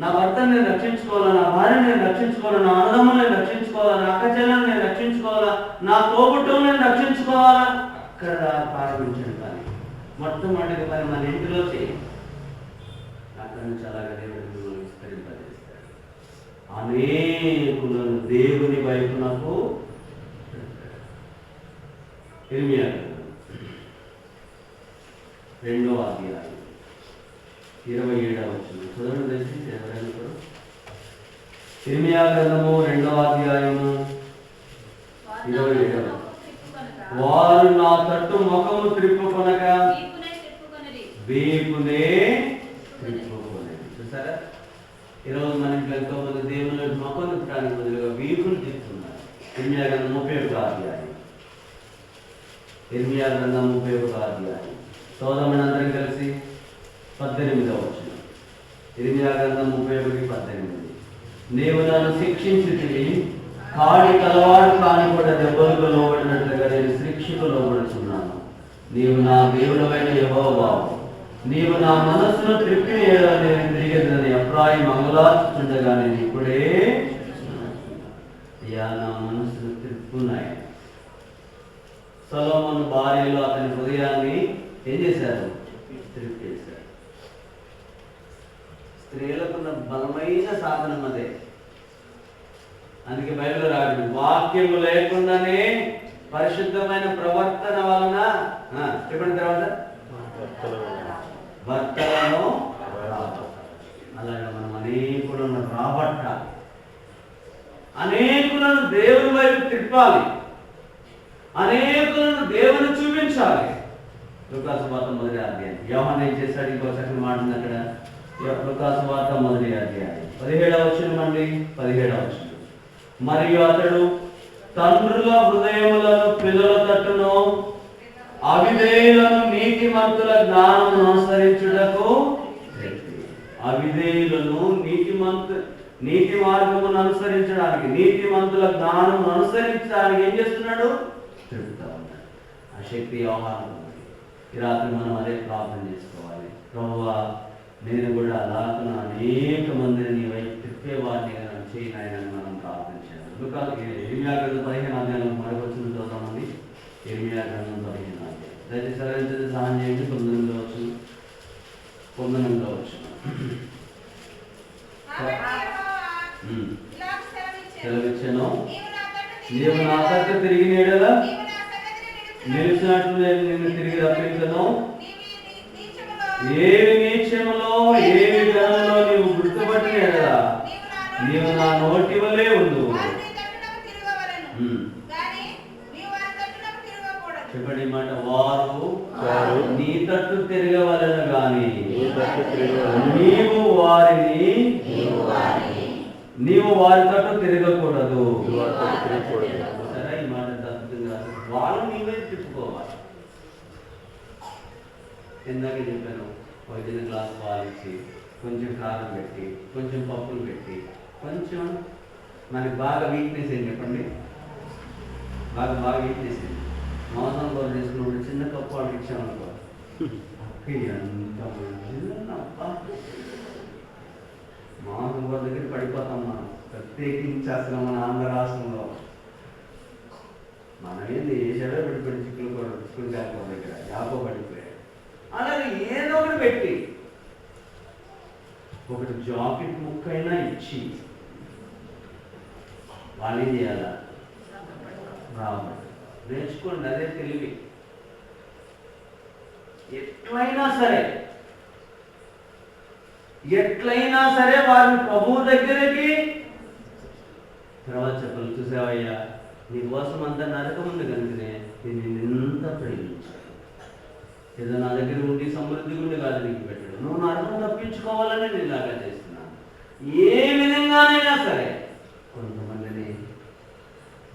నా భర్తను నేను రక్షించుకోవాలా, నా భార్యను నేను రక్షించుకోవాలా, నా అన్నదమ్ములను నేను రక్షించుకోవాలా, నా అక్కచెల్లెలను నేను రక్షించుకోవాలా, నా తోబుట్టువులను నేను రక్షించుకోవాలా. అక్కడ ప్రారంభించండి. కానీ మొట్టమొదటి పని మన ఇంటిలో చేయి. అక్కడి నుంచి అలాగే దేవుడు మిమ్మల్ని విస్తరింపజేస్తాడు. అనేకులను దేవుని వైపునకు. ఇర్మియా 2వ అధ్యాయం 27వ వచనం చదవండి తెలిసి ఎవరైనా కూడా. ఇర్మియా గ్రంథము 2వ అధ్యాయము 27. వారు నా తట్టు ముఖము త్రిప్పుకొనగా వీపునే త్రిప్పుకొనేది. చూసారా, ఈరోజు మన ఇంట్లో ఎంతోమంది దేవుని ముఖం తిప్పడానికి బదులుగా వీపులు తిప్పుతున్నారు. ఇర్మియా గ్రంథం 31వ అధ్యాయం. ఇర్మియా గ్రంథం 31వ అధ్యాయం చదవమనందరం కలిసి 18వ వచనం. ఇర్మియా గ్రంథం 31:18. నీవు నన్ను శిక్షించితివి, కాడి కలవాడు కాని కూడా దెబ్బలకు లోబడినట్లుగా నేను శిక్షకు లోబడుచున్నాను. నీవు నా దేవుడవైన యెహోవా, నీవు నా మనస్సును త్రిప్పి నేను తిరిగేదని ఎఫ్రాయిము మంగళార్చుండగా నేను ఇప్పుడే అయ్యా నా మనస్సును త్రిప్పున్నాయి. సొలొమోను భార్యలు అతని హృదయాన్ని ఏం చేశారు? త్రిప్పేశారు. స్త్రీలకున్న బలమైన సాధనం అదే. అందుకే బైబిల్ రాడు, వాక్యము లేకుండానే పరిశుద్ధమైన ప్రవర్తన వలన చెప్పిన తర్వాత భర్తలను అలాగే మనం అనేకులను రాబట్టాలి, అనేకులను దేవుని వైపు తిప్పాలి, అనేకులను దేవుని చూపించాలి. లూకాసు వార్త 1వ అధ్యాయం. యోహాను ఏం చేశాడు? ఇంకో చక్కని మాట ఉంది అక్కడ. లూకాసు వార్త 1వ అధ్యాయం 17వ వచనం అండి. 17వ వచనం. మరియు అతడు తండ్రుల హృదయములను పిల్లల తట్టును అవిధేయులను నీతిమంతుల జ్ఞానమును అనుసరించుటకు, అవిధేయులను నీతి మార్గమును అనుసరించడానికి, నీతిమంతుల జ్ఞానమును అనుసరించడానికి ఏం చేస్తున్నాడు? చెప్తా ఉన్నాడు. ఆ శక్తి యోహాను. ఈ రాత్రి మనం అదే ప్రార్థన చేసుకోవాలి. ప్రభువా, నేను కూడా అలాగ అనేక మందిని నీ వైపు తిప్పేవాడిని చేయనాయని మనం ప్రార్థన చేయాలి. ఇర్మియా గ్రంథం 15వ అధ్యాయం మరొకచ్చిన చూద్దామండి. ఇర్మియా గ్రంథం 15వ అధ్యాయం. దయచేసి సరైన సహాయం చేయండి. 19వ వచనం. సెలవిచ్చాను, నీవు నా తట్టు తిరిగి నీడలా నిలిచినట్లు నేను నిన్ను తిరిగి రప్పించను. ఏవి నీచములో ఏవి గణంలో నీవు గుర్తుపట్టిన ఎడలా నీవు నా నోటి వలే ఉండు. చెప్పండి మాట. వారు నీ తట్టు తిరగవలను గాని నీవు వారి తట్టు తిరగకూడదు. సరే, ఈ మాట అద్భుతంగా వాళ్ళు నీవే తిప్పుకోవాలి. ఇందాక చెప్పాను, ఒక చిన్న గ్లాస్ పాలు ఇచ్చి, కొంచెం కారం పెట్టి, కొంచెం పప్పులు పెట్టి, కొంచెం మనకి బాగా వీక్నెస్ ఏం చెప్పండి, బాగా వీక్నెస్ ఏంటి, మాంసం కూర చేసుకున్నప్పుడు చిన్న కప్పు వాళ్ళకి ఇచ్చామనుకో, ఎంత మాంసం కూర దగ్గర పడిపోతాం మనం. ప్రత్యేకించి అసలు మన ఆంధ్ర రాష్ట్రంలో మనం ఏంది చెడ పెట్టుకుని చిక్కులు కాకపో దగ్గర యాపో పడిపోయాయి. అలాగే ఏదో ఒకటి పెట్టి ఒకటి జాకెట్ ముక్కైనా ఇచ్చి వాళ్ళు ఏం చేయాలా? రావాలి. నేర్చుకోండి, అదే తెలివి. ఎట్లయినా సరే వారిని ప్రభువు దగ్గరికి తర్వాత చెప్పాలి. చూసావయ్యా, నీ కోసం అంతా నరకం ఉంది కనుకనే నేను ఎంత ప్రేమించాను. ఏదో నా దగ్గర ఉండి సమృద్ధి ఉండి కాదు నీకు పెట్టడం, నువ్వు నరకం తప్పించుకోవాలని నేను ఇలాగా చేస్తున్నాను. ఏ విధంగానైనా సరే కొంతమందిని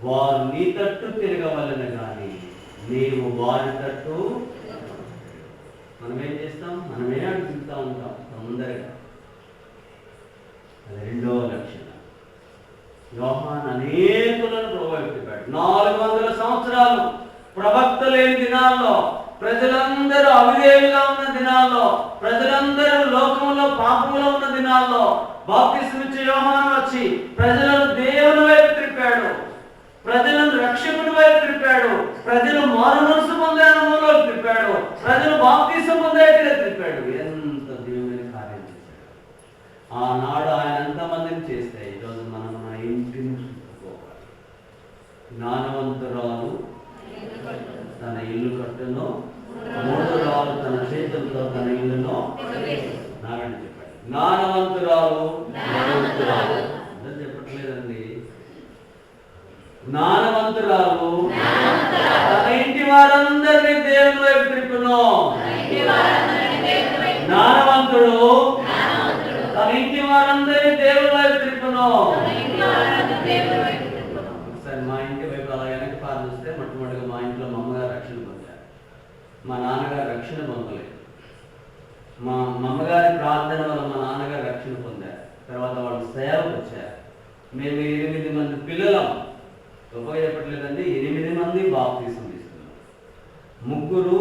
వారు నీ తట్టు తిరగవలని కానీ నీవు వారి తట్టు. మనం ఏం చేస్తాం? మనమే అడుగుతూ ఉంటాం తొందరగా. అది 2వ లక్షణం. యోహాను అనేకులను ప్రభావితపడ్డాడు. 400 సంవత్సరాలు ప్రవక్త లేని దినాల్లో, ప్రజలందరూ అవిధేయులుగా ఉన్న దినాల్లో, ప్రజలందరూ లోకంలో పాపంలో ఉన్న దినాల్లో బాప్తిస్మిచ్చే యోహాను వచ్చి ప్రజలను దేవుని వైపు త్రిప్పాడు, ప్రజలను రక్షకుడి వైపు త్రిప్పాడు, ప్రజలు మారుమనసు పొందే అనుభవంలోకి త్రిప్పాడు, ప్రజలు బాప్తిసం పొందేట్టుగా త్రిప్పాడు. ఎంత దేవుని కార్యం చేశాడు. ఆనాడు ఆయన ఎంతమందిని చేస్తే ఈరోజు జ్ఞానవంతురాలు తన ఇల్లు కట్టును, మూఢురాలు తన చేతులతో తన ఇల్లును నాగండి చెప్పాడు. జ్ఞానవంతురాలు అందరూ చెప్పట్లేదండి. జ్ఞానవంతురాలు తన ఇంటి వారందరినీ దేవుని వైపు త్రిప్పును. జ్ఞానవంతుడు తన ఇంటి వారందరినీ దేవుని వైపు త్రిప్పును. ఒకసారి మా ఇంటి వైపు అలా వెనక్కి పాలిస్తే మొట్టమొదటిగా మా ఇంట్లో మా అమ్మగారు రక్షణ పొందారు, మా నాన్నగారు రక్షణ పొందలేదు. మా అమ్మగారి ప్రార్థన వల్ల మా నాన్నగారు రక్షణ పొందారు. తర్వాత వాళ్ళు సేవకు వచ్చారు. మేము 8 మంది పిల్లలం. గొప్పగా చెప్పట్లేదండి, 8 మంది బాప్తీసం తీసుకున్నాం. 3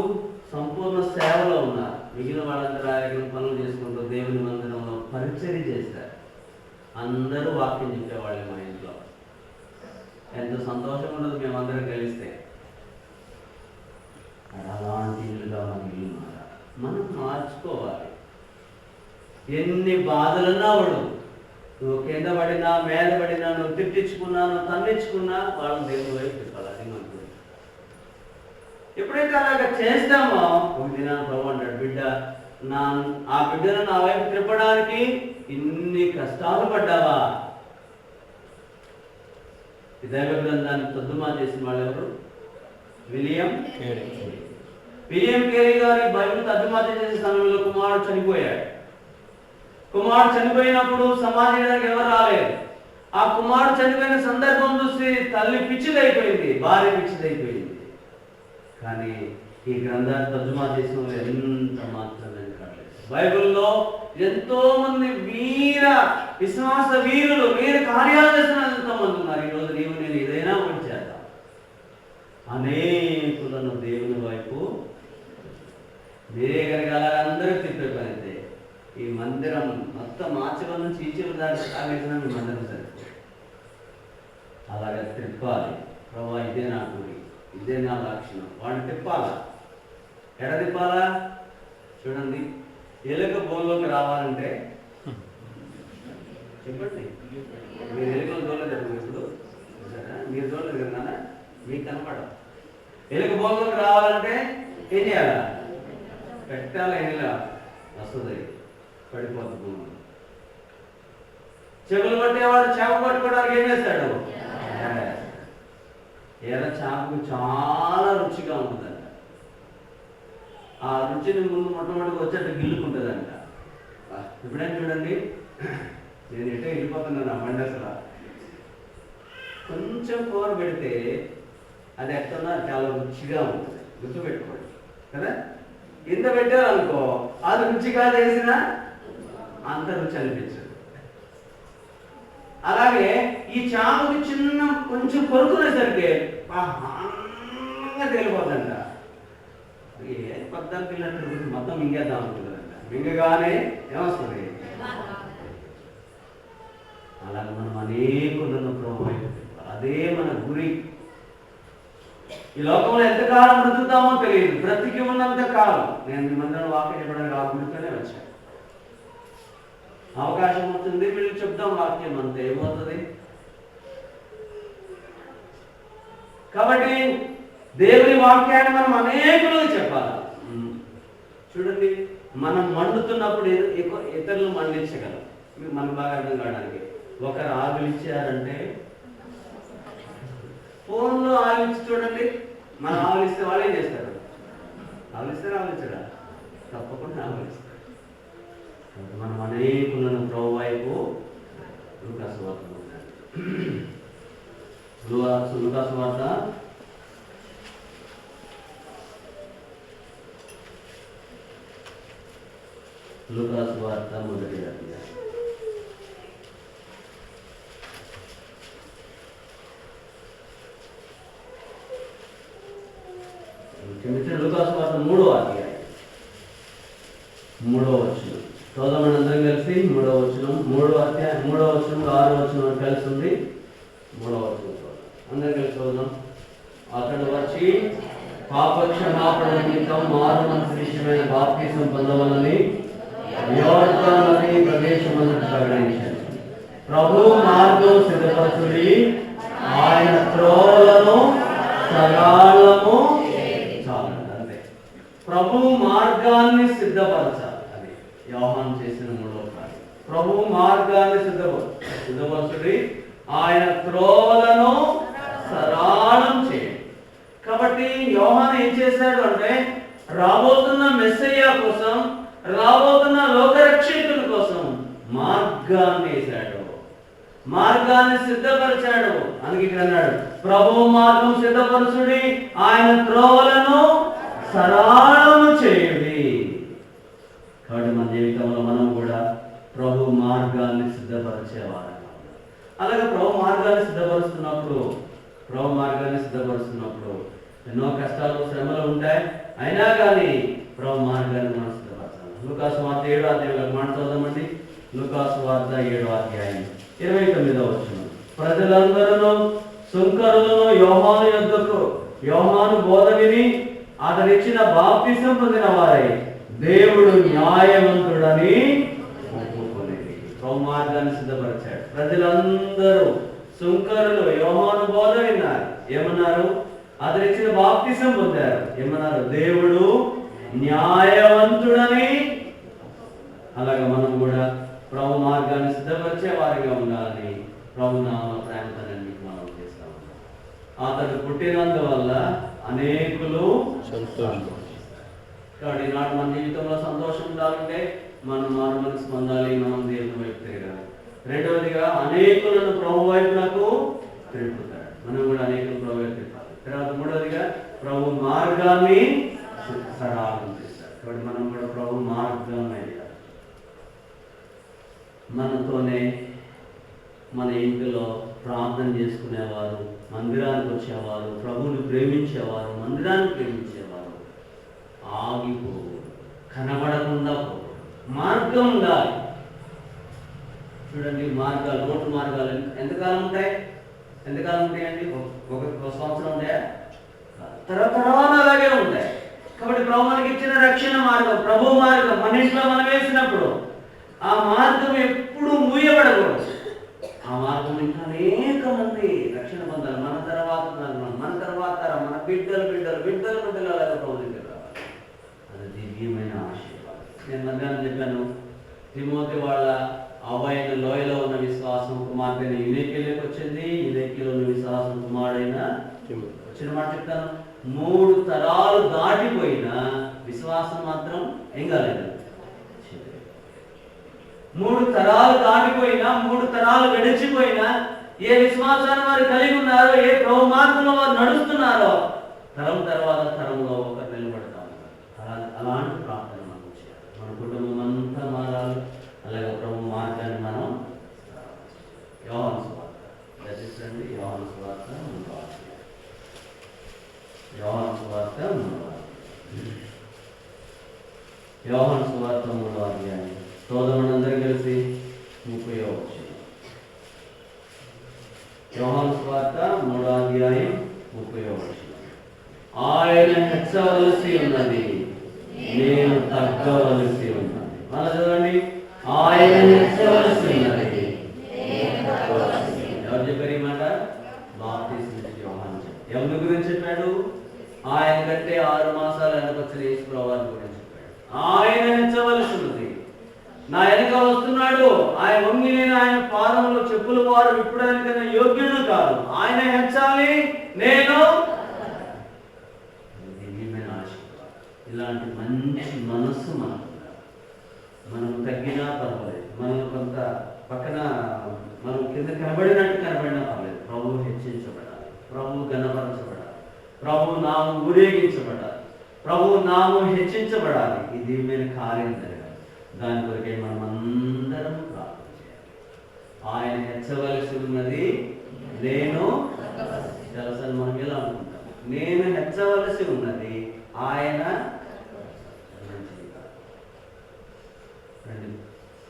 సంపూర్ణ సేవలో ఉన్నారు. మిగిలిన వాళ్ళందరూ ఆయన పనులు చేసుకుంటూ దేవుని మందిరంలో పరిచర్య చేశారు. అందరూ వాక్యం చెప్పేవాళ్ళు మా ఇంట్లో. ఎంత సంతోషం ఉండదు మేమందరం కలిస్తే. అలాంటి ఇల్లుగా మన ఇల్లు మనం మార్చుకోవాలి. ఎన్ని బాధలున్నా వాడు, నువ్వు కింద పడినా మీద పడినా, నువ్వు తిట్టించుకున్నా నువ్వు తన్నించుకున్నా వాళ్ళు దేవుని వైపు తిప్పాలి. అది మనకు ఎప్పుడైతే అలాగ చేస్తామో ఒక దినాన్ని ప్రభు అంటాడు, బిడ్డ ఆ బిడ్డను నా వైపు తిప్పడానికి ఇన్ని కష్టాలు పడ్డావా? ఈ దైవ గ్రంథాన్ని తర్జుమా చేసిన వాళ్ళు ఎవరు? విలియం కేరీ గారి బైబిల్ తర్జుమా చేసే సమయంలో కుమారుడు చనిపోయాడు. కుమారుడు చనిపోయినప్పుడు సమాధించడానికి ఎవరు రాలేదు. ఆ కుమారుడు చనిపోయిన సందర్భం చూసి తల్లి పిచ్చిదైపోయింది, భార్య పిచ్చిదైపోయింది. కానీ ఈ గ్రంథాన్ని తర్జుమా చేసిన ఎంత మాత్రమే కాలేదు. బైబిల్లో ఎంతో మంది విశ్వాస వీరులు, వీర కార్యాలు చేసిన ఎంతో మంది ఉన్నారు. ఈరోజు నీవు నేను ఏదైనా ఒకటి చేద్దాం. అనేకులను దేవుని వైపు మీరే కనుక అలా అందరూ తిప్పే పనితే ఈ మందిరం మొత్తం మార్చిల నుంచి ఈచీలు దాటి సాగేసిన మీ మందిరం సరిపో అలాగే తిప్పాలి. ప్రభా ఇదే నా గురి, ఇదే నా లక్షణం. వాడిని తిప్పాలా. ఎడ తిప్పాలా? చూడండి, ఎలుక బోల్లోకి రావాలంటే చెప్పండి. మీరు ఎలుకలు చూడలేదు ఇప్పుడు, మీరు చూడలేదు కదా, మీకు కనపడదు. ఎలుక బోల్లోకి రావాలంటే ఏం చేయాలా? పెట్టాల ఎనిలా వస్తుంది, పడిపోతుంది భూమి. చెవులు పట్టేవాడు చేప పట్టుకోవడానికి ఏం చేస్తాడు? ఎర్ర చేపకు చాలా రుచిగా ఉంటుందంట. ఆ రుచిని ముందు మొట్టమొదటిగా వచ్చేట్టు గిల్లుకుంటుందంట. ఎప్పుడైనా చూడండి, నేను ఎటో వెళ్ళిపోతున్నాను ఆ బండి, అసలు కొంచెం కూర పెడితే అది ఎక్కడున్నా చాలా రుచిగా ఉంటుంది. గుర్తుపెట్టుకోండి కదా. ఇంత పెట్టారనుకో, అది రుచిగా చేసినా అంత రుచి అనిపించదు. అలాగే ఈ చేపకి చిన్న కొంచెం కొరుకునేసరికి తేలిపోతుందంట. పద్దాలు పిల్లలు మొత్తం మింగేద్దాం అనుకుంటుందంట. మింగగానే ఏమొస్తుంది? అలాగే మనం అనేకులను ప్రభు, అదే మన గురి. ఈ లోకంలో ఎంతకాలం బ్రతుకుతామో తెలియదు. బ్రతికి ఉన్నంత కాలం నేను మీ మందిరం వాక్యం చెప్పడానికి ఆగుంటూనే వచ్చాను. అవకాశం అవుతుంది, వీళ్ళు చెప్దాం వాక్యం, అంతే ఏమవుతుంది. కాబట్టి దేవుని వాక్యాన్ని మనం అనేకులు చెప్పాలి. చూడండి, మనం మండుతున్నప్పుడు ఇతరులు మండించగలం. మనకు బాగా అర్థం కావడానికి, ఒకరు ఆవిలిచ్చారంటే ఫోన్లో ఆవిలిచ్చి చూడండి, మనం ఆవిలిస్తే వాళ్ళు ఏం చేస్తారు? ఆవిలిస్తారా? ఆవిలించడా? తప్పకుండా ఆవిలిస్తారు. మనం అనేకులను ప్రభు వైపు లూకాసు వార్త మొదటి అధ్యాయం. లూకాసు వార్త 3వ అధ్యాయం 3వ వచనం. చదవమని అందరం కలిసి 3వ వచనం, 3వ అధ్యాయం 3వ వచనం 6వ వచనం కలిసి ఉంది. 3వ వచనం అందరం కలిసి చదువుదాం. అతడు వచ్చి పాపక్షమాపణ నిమిత్తం మారుమనసు విషయమైన బాప్తిసం పొందవలని యోర్దాను నది ప్రదేశమందు ప్రకటించాడు. ప్రభు మార్గం సిద్ధపరచుడి, ఆయన త్రోవలను సరళము చాలండి. అంతే. ప్రభు మార్గాన్ని సిద్ధపరచాలి. అది యోహాను చేసిన మూడవ కార్యం. ప్రభు మార్గాన్ని సిద్ధపరచుడి, ఆయన త్రోవలను సరళం చేయండి. కాబట్టి యోహాను ఏం చేశాడు అంటే, రాబోతున్న మెస్సయ్య కోసం, రాబోతున్న లోకరక్షకుల కోసం మార్గాన్ని వేశాడు, మార్గాన్ని సిద్ధపరిచాడు. అందుకే ఇక్కడ అన్నాడు, ప్రభు మార్గం సిద్ధపరచుడి, ఆయన త్రోవలను సరళము చేయుడి. కాబట్టి మన జీవితంలో మనం కూడా ప్రభు మార్గాన్ని సిద్ధపరిచేవారు. అలాగే ప్రభు మార్గాన్ని సిద్ధపరుస్తున్నప్పుడు ఎన్నో కష్టాలు, శ్రమలు ఉంటాయి. అయినా కానీ ప్రభు మార్గాన్ని మనం సిద్ధపరచాలి. లూకాసు వార్త 7వ అధ్యాయం మాట చదవమండి. లూకాసు వార్త 7వ అధ్యాయం 29వ వచనం. ప్రజలందరూ సుంకరులను యోహాను బోధ విని అతనిచ్చిన బాప్తిసం పొందిన వారై దేవుడు న్యాయవంతుడని ఒప్పుకోలేదు. ప్రభు మార్గాన్ని సిద్ధపరిచాడు. ప్రజలందరూ సుంకరులు యోహాను బోధ విన్నారు. ఏమన్నారు? అతనిచ్చిన బాప్తిసం పొందారు. ఏమన్నారు? దేవుడు న్యాయవంతుడని. అలాగే మనం కూడా ప్రభు మార్గాన్ని సిద్ధపరిచే వారిగా ఉండాలని ప్రభు నామ ప్రేమతోనండి మనం చేస్తాం. అతడు పుట్టినందువల్ల అనేకులు సంతోషం. కాబట్టి ఈనాడు మన జీవితంలో సంతోషం ఉండాలంటే మనం మారు మనసు పొందాలి, మనం దేవుని వైపు తిరగాలి. రెండవదిగా అనేకులను ప్రభు వైపునకు తిరుగుతాడు. మనం కూడా అనేకులు ప్రభు వైపు తిరగాలి. తర్వాత మూడవదిగా ప్రభు మార్గాన్ని సరళం చేస్తాడు. కాబట్టి మనం కూడా ప్రభు మార్గం అయ్యాలి. మనతోనే మన ఇంటిలో ప్రార్థన చేసుకునేవారు, మందిరానికి వచ్చేవారు, ప్రభువుని ప్రేమించేవారు, మందిరాన్ని ప్రేమించేవారు ఆగిపోవు, కనబడకుండా పోవు. మార్గం ఉండాలి. చూడండి, మార్గాలు, రోడ్డు మార్గాలు ఎంతకాలం ఉంటాయండి? ఒక సంవత్సరం ఉంటాయా? తర్వాత అలాగే ఉంటాయి. కాబట్టి ప్రభు మనకి ఇచ్చిన రక్షణ మార్గం, ప్రభు మార్గం మన ఇంట్లో మనం వేసినప్పుడు ఆ మార్గం ఎప్పుడు మూయబడకూడదు. ఆ మార్గం ఇంకా అనేక మంది రక్షణ పొందాలి. మన తర్వాత మన బిడ్డలు అది దివ్యమైన ఆశీర్వాదం. నేను మధ్యాహ్నం చెప్పాను, తిమోతి వాళ్ళ అవ్వైన లోయలో ఉన్న విశ్వాసం కుమార్తెన యునేకిలోకి వచ్చింది. యునేకిలో ఉన్న విశ్వాసం కుమారుడైన వచ్చిన మాట చెప్తాను. 3 తరాలు దాటిపోయిన విశ్వాసం మాత్రం ఏం కాలేదు. 3 తరాలు దాటిపోయినా, 3 తరాలు గడిచిపోయినా, ఏ విశ్వాసాన్ని వారు కలిగి ఉన్నారో, ఏ ప్రభు మార్గంలో వారు నడుస్తున్నారో, తరం తర్వాత తరంలో ఒకరు నిలబడతా ఉన్నారు. అలాంటి ప్రార్థన మనం చేయాలి. మన కుటుంబం అంతా మారాలి. అలాగే ప్రభు మార్గాన్ని మనం యోహాను సువార్త దర్శించండి. యోహాను సువార్త 3వ అధ్యాయం సోదరులందరూ కలిసి 30వ వచనం. యోహాను సువార్త 3వ అధ్యాయం 30వ వచనం. ఆయన హెచ్చవలసి ఉన్నది, నేను తగ్గవలసి ఉన్నది. మళ్ళా చదవండి. ఆయన హెచ్చవలసి ఉన్నది. ఎవరు చెప్పారు ఈ మాట? బాప్తిస్మా యోహాను చెప్పాడు. ఎవరి గురించి చెప్పాడు? ఆయన కంటే 6 మాసాలు వెనకొచ్చిన యేసు ప్రభువుని గురించి చెప్పాడు. ఆయన హెచ్చవలసి ఉన్నది, నా వెనక వస్తున్నాడు, ఆయన వంగి నేను ఆయన పాదములో చెప్పులు వారు విప్పడానికైనా యోగ్యుడు కాదు, ఆయన హెచ్చాలి, నేను. దివ్యమైన ఆశీర్వాదం. ఇలాంటి మంచి మనస్సు మనం తగ్గినా పర్వాలేదు, మనం కొంత పక్కన మనం కింద కనబడినట్టు కనబడినా పర్లేదు. ప్రభు హెచ్చించబడాలి, ప్రభు గణపరచబడాలి, ప్రభు నామం ఊరేగించబడాలి, ప్రభు నామం హెచ్చించబడాలి. ఈ దివ్యమైన కార్యం జరగాలి. దాని కొరకే మనం అందరం ప్రార్థన చేయాలి. ఆయన హెచ్చవలసి ఉన్నది, నేను తెలుసా. మనం ఎలా అనుకుంటాం? నేను హెచ్చవలసి ఉన్నది, ఆయన.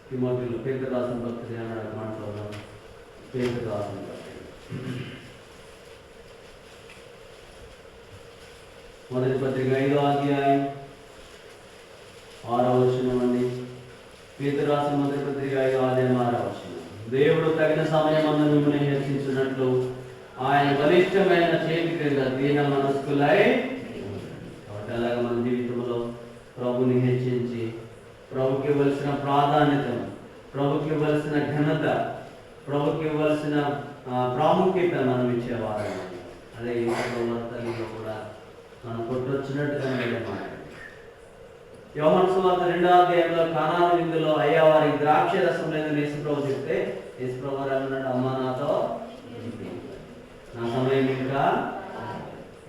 తిమోతిలో పేతురు రాసిన భక్తులు అన్నాడు మాటలో. పేతురు రాసిన మొదటి పత్రిక 5వ అధ్యాయం 6వ వచనం అండి. పేతురు రాసిన మొదటి పత్రిక 5వ అధ్యాయం 6వ వచనం. దేవుడు తగిన సమయమందు మిమ్మల్ని హెచ్చించినట్లు ఆయన బలిష్టమైన చేతి క్రింద దీన మనస్కులై. కాబట్టి అలాగే మన జీవితంలో ప్రభుని హెచ్చించి, ప్రభుకి ఇవ్వాల్సిన ప్రాధాన్యతను, ప్రభుకి ఇవ్వాల్సిన ఘనత, ప్రభుకి ఇవ్వాల్సిన ప్రాముఖ్యత మనం ఇచ్చేవారు. అదే ఈ తల్లిలో కూడా మనం కొట్టొచ్చినట్టుగా మాట. యోహాను సువార్త 2వ అధ్యాయంలో కానాను విందులో అయ్యా వారికి ద్రాక్ష రసం లేదని యేసుప్రభు చెప్తే యేసుప్రభు అన్నాడు, అమ్మ నాతో నా సమయం ఇంకా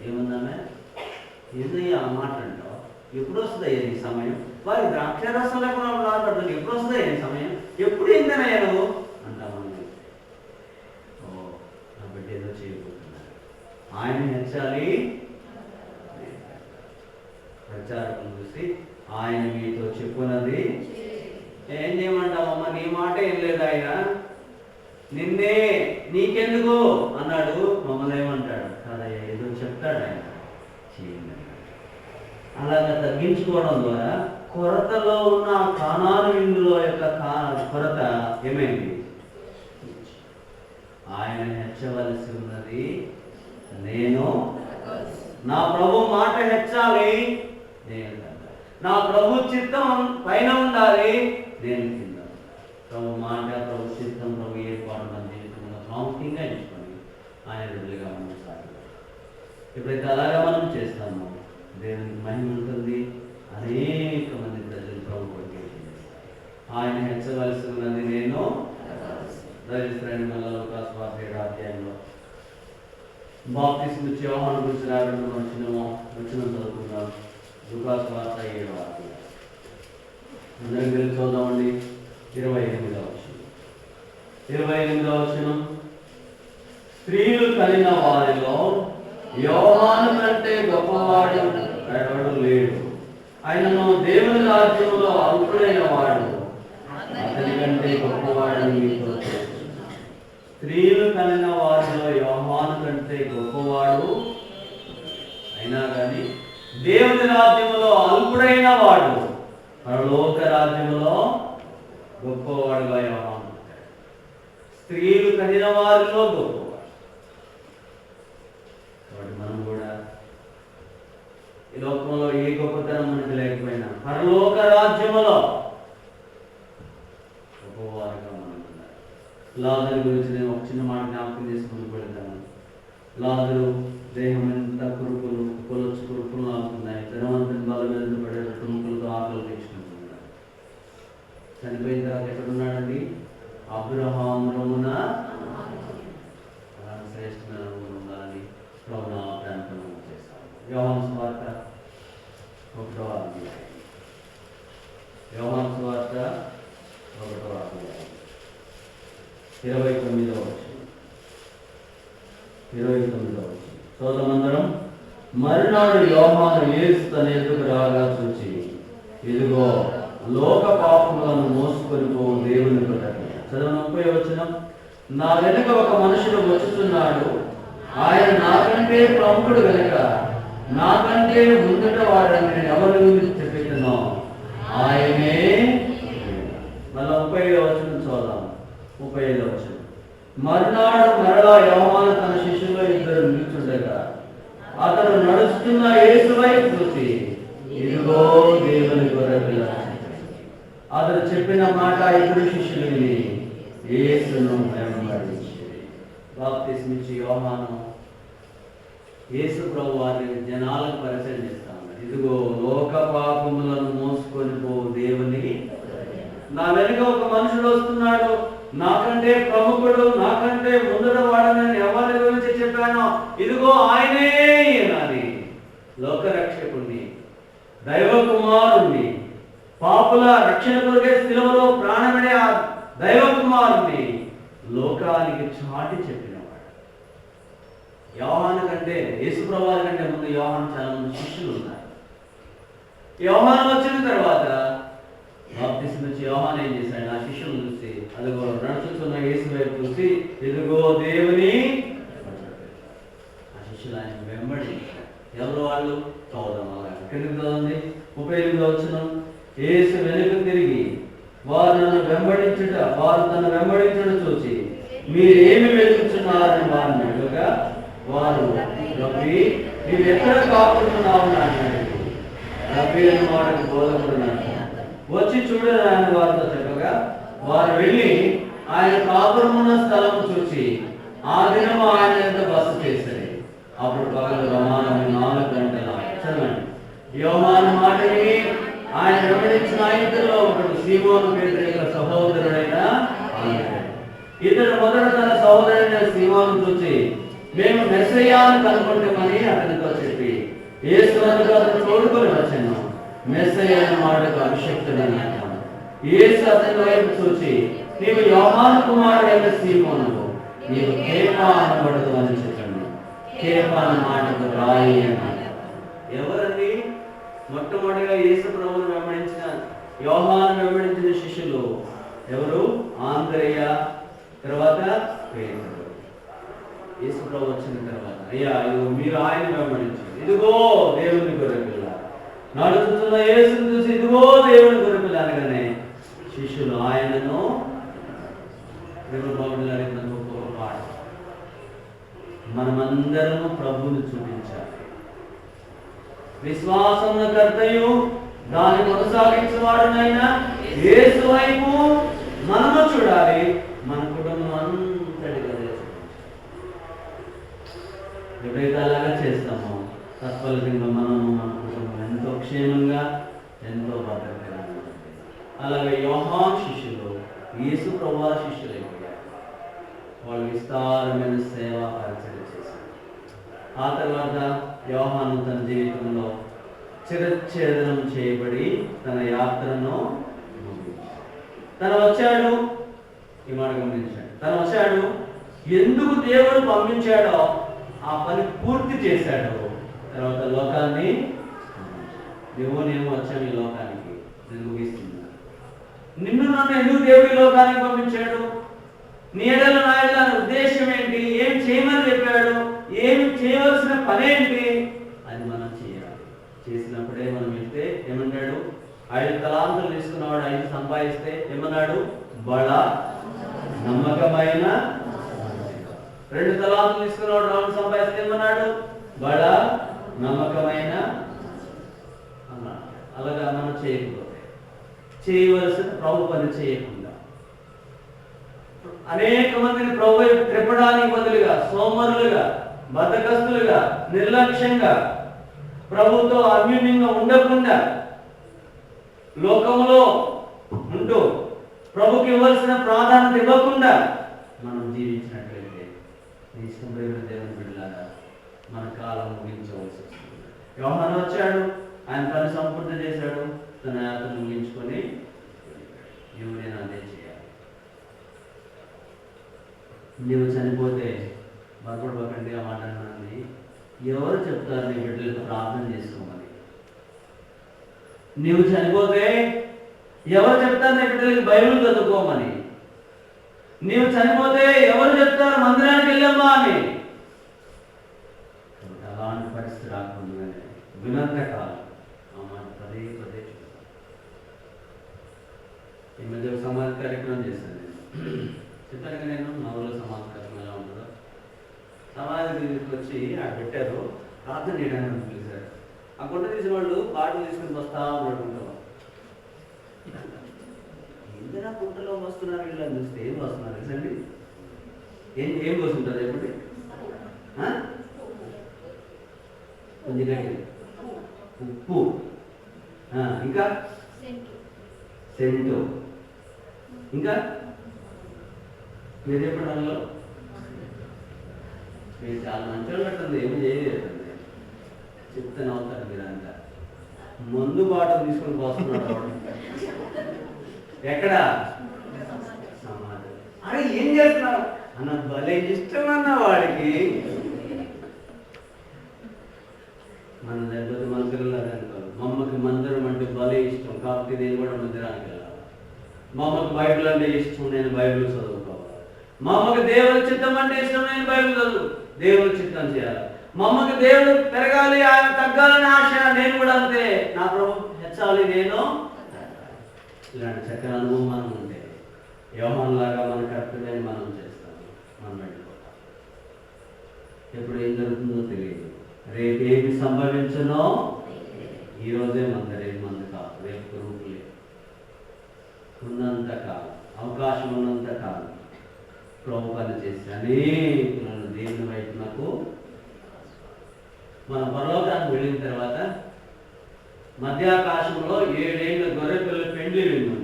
ఏముందమే, ఏదయ్యా ఆ మాట అంటావు, ఎప్పుడు వస్తుందయ్యా నీ సమయం, వారి ద్రాక్ష రసం లేకుండా బాధపడుతుంది, ఎప్పుడు వస్తుందయ్యా నీ సమయం, ఎప్పుడు ఏందనయ్యా నువ్వు అంటామని. నా బిడ్డ ఏదో చేయబోతున్నారు, ఆయన హెచ్చాలి. ప్రచారకులు చూసి ఆయన మీతో చెప్పున్నది ఏం చేయమంటావమ్మా, నీ మాట ఏం లేదు, ఆయన నిన్నే నీకెందుకు అన్నాడు. మమ్మల్ని ఏమంటాడు కాదయ్యా, ఏదో చెప్తాడు ఆయన, చేయండి. అలాగా తగ్గించుకోవడం ద్వారా కొరతలో ఉన్న కానాను విందులో యొక్క కొరత ఏమైంది? ఆయన హెచ్చవలసి ఉన్నది నేను, నా ప్రభు మాట హెచ్చాలి నేను, నా ప్రభు చిత్తం పైన ఉండాలి నేను కింద. ప్రభు మాట, ప్రభు చిత్తం, ప్రభు ఏర్పాటు మన జీవితంలో ప్రాముఖ్యంగా ఎంచుకొని ఆయన బిడ్డలుగా మనం సాగుతాం. ఎప్పుడైతే అలాగా మనం చేస్తామో దేవునికి మహిమ ఉంటుంది. అనేక మంది ప్రజలు ప్రభు కొరకు ఆయన హెచ్చవలసి ఉన్నది నేను. దయచేసి మళ్ళీ లూకాసు వార్త 7వ అధ్యాయంలో బాప్తిస్మం ఇచ్చే యోహాను గురించి వచ్చిన చదువుకుందాం. లూకాసు వార్త 7వ అధ్యాయం అందరికి తెలిసి చూద్దామండి. 28వ వచనం. 28వ వచనం, స్త్రీలు కలిగిన వారిలో యోహాను కంటే గొప్పవాడు ఎవడు లేడు, ఆయనను దేవుని రాజ్యంలో అల్పుడైన వాడు అతని కంటే గొప్పవాడని మీతో చెప్తున్నాను. స్త్రీలు కలిగిన వారిలో యోహాను కంటే గొప్పవాడు అయినా కానీ దేవుని రాజ్యంలో అల్పుడైన వాడు పరలోక రాజ్యంలో గొప్పవాడుగా యోహాను. స్త్రీలు కలిగిన వారిలో గొప్పవాడు. కాబట్టి మనం కూడా ఈ లోకంలో ఏ గొప్పతనం మనకి లేకపోయినా పరలోక రాజ్యములో గొప్పవారుగా మనం ఉండాలి. లాజరు గురించి నేను ఒక చిన్న మాట జ్ఞాపకం చేసుకుని పెడతాను. లాజరు దేహం ఎంత కురుపులు ఆగుతున్నాయి, ధనవంతుని బల మీద పడే తుముకులతో ఆకలి తెచ్చుకుంటున్నాడు. చనిపోయిన తర్వాత ఎక్కడున్నాడండి? అబ్రహాము రొమ్మున శ్రేష్టమైన ఉండాలని ప్రభున ప్రార్థన చేస్తాను. యోహాను సువార్త 1వ అధ్యాయం. యోహాను సువార్త 1వ అధ్యాయం 29వ వచనం. 29వ వచనం సోదరులందరం, మరునాడు యోహాను యేసు తన ఎదుగు రాగా చూచి, ఇదిగో లోక పాపములను మోసుకొని పోవు దేవుని గొర్రె. చదవను. 30వ వచనం, నా వెనుక ఒక మనుషుడు వచ్చుతున్నాడు, ఆయన నాకంటే ప్రముఖుడు కనుక నాకంటే ముందుట వాడని నేను ఎవరి గురించి చెప్తున్నాను, ఆయనే. మళ్ళీ 35వ వచనం చూద్దాం. 35వ వచనం, మరునాడు మరలా యోహాను తన శిష్యుల్లో 2 నిలుచుండగా అతను నడుస్తున్న యేసు వైపు చూసి, ఇదిగో దేవుని గొర్రె పిల్ల. అతను చెప్పిన మాట 2 శిష్యులు విని యేసును వెంబడించిరి. బాప్తిస్మం ఇచ్చి యోహాను యేసు ప్రభు వారిని జనాలకు పరిచయం చేస్తా ఉన్నాడు. ఇదిగో లోక పాపములను మోసుకొని పోవు దేవుని, నా వెనుక ఒక మనుషుడు వస్తున్నాడు, నాకంటే ప్రముఖుడు, నాకంటే ముందర వాడని ఎవరి గురించి చెప్పానో, ఇదిగో ఆయనే అని లోకరక్షకుణ్ణి, దైవ కుమారుణ్ణి, పాపుల రక్షణ కొరకే శిలువలో ప్రాణమిడే ఆ దైవ కుమారుణ్ణి లోకానికి చాటి చెప్పినవాడు. యోహాను కంటే, యేసు ప్రభువు కంటే ముందు యోహాను చాలా మంది శిష్యులు ఉన్నారు. యోహాను వచ్చిన తర్వాత బాప్తిస్మం ఇచ్చి యోహాను ఏం చేశాడు? ఆ శిష్యులను చూసి, అదిగో నడుచుతున్న యేసు వైపు చూసి, ఇదిగో దేవుని. ఆ శిష్యులు ఆయన వెంబడించారు. ఎవరు వాళ్ళు? చదువుదాం. కిందకి చదవండి. 38వ వచనం, యేసు వెనుక తిరిగి వారు తను వెంబడించడం చూసి, మీరేమి వెతుకుతున్నారని వారిని అడగగా, అడగగా వారు, రబ్బీ నీవు ఎక్కడ కాపుతున్నావు అన్నాడు. రబ్బీ అని వాడికి బోధకుడు వచ్చి చూడని ఆయన వారితో చెప్పగా వారు వెళ్ళి ఆయన కాపురమున్న స్థలం చూసి ఆ దినం ఆయన ఎంత బస చేశారు. అప్పుడు పగలు రమానం 4 గంటల చదవండి. యోహాను మాట విని ఆయన వెంబడించిన ఇద్దరిలో ఒకడు సీమోను పేతురు యొక్క సహోదరుడైన ఆంద్రెయ. ఇతడు మొదట తన సహోదరుడైన సీమోను చూసి మేము మెస్సయ్యను కనుగొంటామని అతనితో చెప్పి యేసు వద్దకు అతను తోడుకొని వచ్చాను. మెస్సయ్య అన్న మాటకు అభిషక్తుడని అంటాను. యేసు అతని వైపు చూసి నీవు యోహాను కుమారుడైన సీమోను, నీవు కేఫా అనబడదు అని చెప్పండి. కేఫా అన్న మాటకు రాయి అన్నాడు. ఎవరండి? మొట్టమొదటిగా యేసు ప్రభువును వెంబడించిన యోహాను వెంబడించిన శిష్యులు ఎవరు? ఆంద్రెయ, తర్వాత పేతురు. యేసు ప్రభు వచ్చిన తర్వాత అయ్యా ఇదిగో మీరు ఆయన వెంబడించారు, ఇదిగో దేవుని గొర్రెపిల్ల. నడుచుతున్న యేసును చూసి ఇదిగో దేవుని గొర్రెపిల్ల అనగానే శిష్యులు ఆయనను పాట మనమందరము ప్రభువుని చూపించాలి. విశ్వాసమున కర్తయు దాన్ని కొనసాగించేవాడునైనా యేసు వైపు మనము చూడాలి. మన కుటుంబం అంతటిగా ఎప్పుడైతే అలాగా చేస్తామో తత్ఫలితంగా మనము మన కుటుంబం ఎంతో క్షేమంగా ఎంతో భద్రతగా ఉంటుంది. అలాగే యోహాను శిష్యులు యేసు ప్రభువు శిష్యులైపోయారు. వాళ్ళు విస్తారమైన సేవా పరిచయం చేశారు. ఆ తర్వాత యోహాను తన జీవితంలో చిరచ్ఛేదనం చేయబడి తన యాత్రను ముగించాడు. తను వచ్చాడు, ఈ మాట గమనించాడు, తను వచ్చాడు ఎందుకు దేవుడు పంపించాడో ఆ పని పూర్తి చేశాడు. తర్వాత లోకాన్ని దేవునేమో వచ్చాను ఈ లోకానికి నేను ముగిస్తున్నా. నిన్ను నన్ను ఎందుకు దేవుడి లోకానికి పంపించాడు? నీ ఎడల నా ఎడల ఉద్దేశం ఏంటి? ఏం చేయమని చెప్పాడు? ఏం చేయవలసిన పనేంటి? అది మనం చేయాలి. చేసినప్పుడే మనం వెళ్తే ఏమన్నాడు? 5 తలాంతులు తీసుకున్నవాడు 5 సంపాదిస్తే ఏమన్నాడు? బడ నమ్మకమైన. 2 తలాంతులు తీసుకున్నవాడు 2 సంపాదిస్తే ఏమన్నాడు? బడ నమ్మకమైన అన్నాడు. అలాగా మనం చేయకపోతే, చేయవలసిన ప్రభు పని చేయకుండా అనేక మందిని ప్రభు త్రిప్పడానికి బదులుగా సోమరులుగా, బద్ధకస్తులుగా, నిర్లక్ష్యంగా, ప్రభుతో అన్యోన్యంగా ఉండకుండా లోకంలో ఉంటూ ప్రభుకి ఇవ్వాల్సిన ప్రాధాన్యత ఇవ్వకుండా మనం జీవించినట్లయితే నిశ్చితమైన దేవుని బిడ్డలారా మన కాలం ముగించవలసి వస్తుంది. యోహాను వచ్చాడు, ఆయన పని సంపూర్తి చేశాడు, తన యాత్రను ముగించుకొని నేను అదే చేయాలి. నీవు చనిపోతే బాధపడకండి ఆ మాట అన్నది ఎవరు చెప్తారు? నీ బిడ్డలకు ప్రార్థన చేసుకోమని. నీవు చనిపోతే ఎవరు చెప్తారు నీ బిడ్డలకి బైబిల్ చదువుకోమని? నీవు చనిపోతే ఎవరు చెప్తారు మందిరానికి వెళ్ళమ్మా అని? అలాంటి పరిస్థితి రాకుండానే వినంత కాలం ఆ మాట పదే పదే చూస్తాను. ఈ మధ్య సమాజ కార్యక్రమం చేశాను నేను. చెప్పాను నేను మా ఊళ్ళో సమాజ కార్యక్రమం ఎలా ఉంటుందో. సమాజానికి తీసుకొచ్చి అక్కడ పెట్టారు, ప్రార్థన చేయడానికి పిలిచారు. ఆ గుంట తీసిన వాళ్ళు పాటలు తీసుకుని వస్తా ఉన్నాడు. ఎందుకు గుంటలో వస్తున్నారు వీళ్ళని చూస్తే ఏం వస్తున్నారు తెలుసండి? ఏం వస్తుంటారు చెప్పండి? కొంచెం గట్టి ఉప్పు, ఇంకా సెంటు, ఇంకా మీరు చెప్పండి. అందులో మీరు చాలా మంచి వాళ్ళు పెట్టండి, ఏమి చేయలేదండి. చెప్తాను అవుతారు మీరంతా. మందు బాటలు తీసుకొని పోస్తున్నాడు ఎక్కడ? సమాధి. అరే ఏం చేస్తున్నారు అన్న, భలే ఇష్టం అన్న వాడికి. మన లేకపోతే మందిరంలో అనుకోవాలి. మా అమ్మకి మందిరం అంటే భలే ఇష్టం కాబట్టి నేను కూడా మందిరానికి వెళ్ళాలి. మా అమ్మకి బైబిల్ అంటే ఇష్టం, నేను బైబిల్ చదువుకోవాలి. మా అమ్మకి దేవుడి చిత్తం అంటే ఇష్టం, నేను బైబిల్ చదువు దేవుడి చిత్తం చేయాలి. మా అమ్మకి దేవుడు పెరగాలి, ఆయన తగ్గాలని ఆశ, నేను కూడా అంతే. నా ప్రభు హెచ్చాలి, నేను. ఇలాంటి చక్కని అనుభవం మనం ఉంటే యోహానులాగా మన కర్తవ్యాన్ని మనం చేస్తాము, మనం వెళ్ళిపోతాం. ఎప్పుడు ఏం జరుగుతుందో తెలియదు. రేపు ఏమి సంభవించునో ఈరోజే మంద, రేపు మంద కాదు, రేపు రూపులే. ఉన్నంత కాలం, అవకాశం ఉన్నంత కాలం ప్రభు పని చేసి అనేకులను దేవుని వైపునకు మన పరలోకానికి వెళ్ళిన తర్వాత మధ్యాకాశంలో 7 ఏళ్ళ గొర్రె పిల్లల పెండ్లి విందు.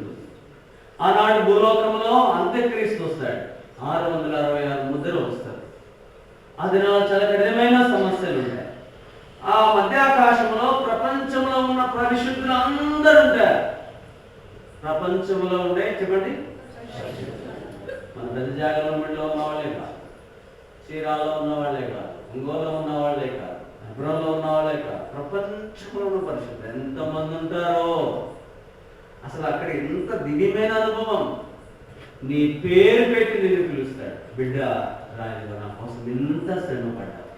ఆనాడు భూలోకంలో అంత్యక్రీస్తు వస్తాడు. 666 ముద్రలు వస్తారు. అది చాలా కఠినమైన సమస్యలు ఉంటాయి. ఆ మధ్యాకాశంలో ప్రపంచంలో ఉన్న పరిశుద్ధులు అందరూ ఉంటారు. ప్రపంచంలో ఉండే చెప్పండి, మన పెద్ద జాగరంలో ఉన్న వాళ్ళే కాదు, చీరాల్లో ఉన్న వాళ్ళే కాదు, ఒంగోలులో ఉన్న వాళ్ళే కాదు, అబ్రంలో ఉన్న వాళ్ళే కాదు, ప్రపంచంలో ఉన్న పరిశుద్ధులు ఎంతమంది ఉంటారో. అసలు అక్కడ ఎంత దివ్యమైన అనుభవం. నీ పేరు పెట్టి నిన్ను పిలుస్తాడు. బిడ్డ రాజు నా కోసం ఎంత శ్రమ పడ్డావు,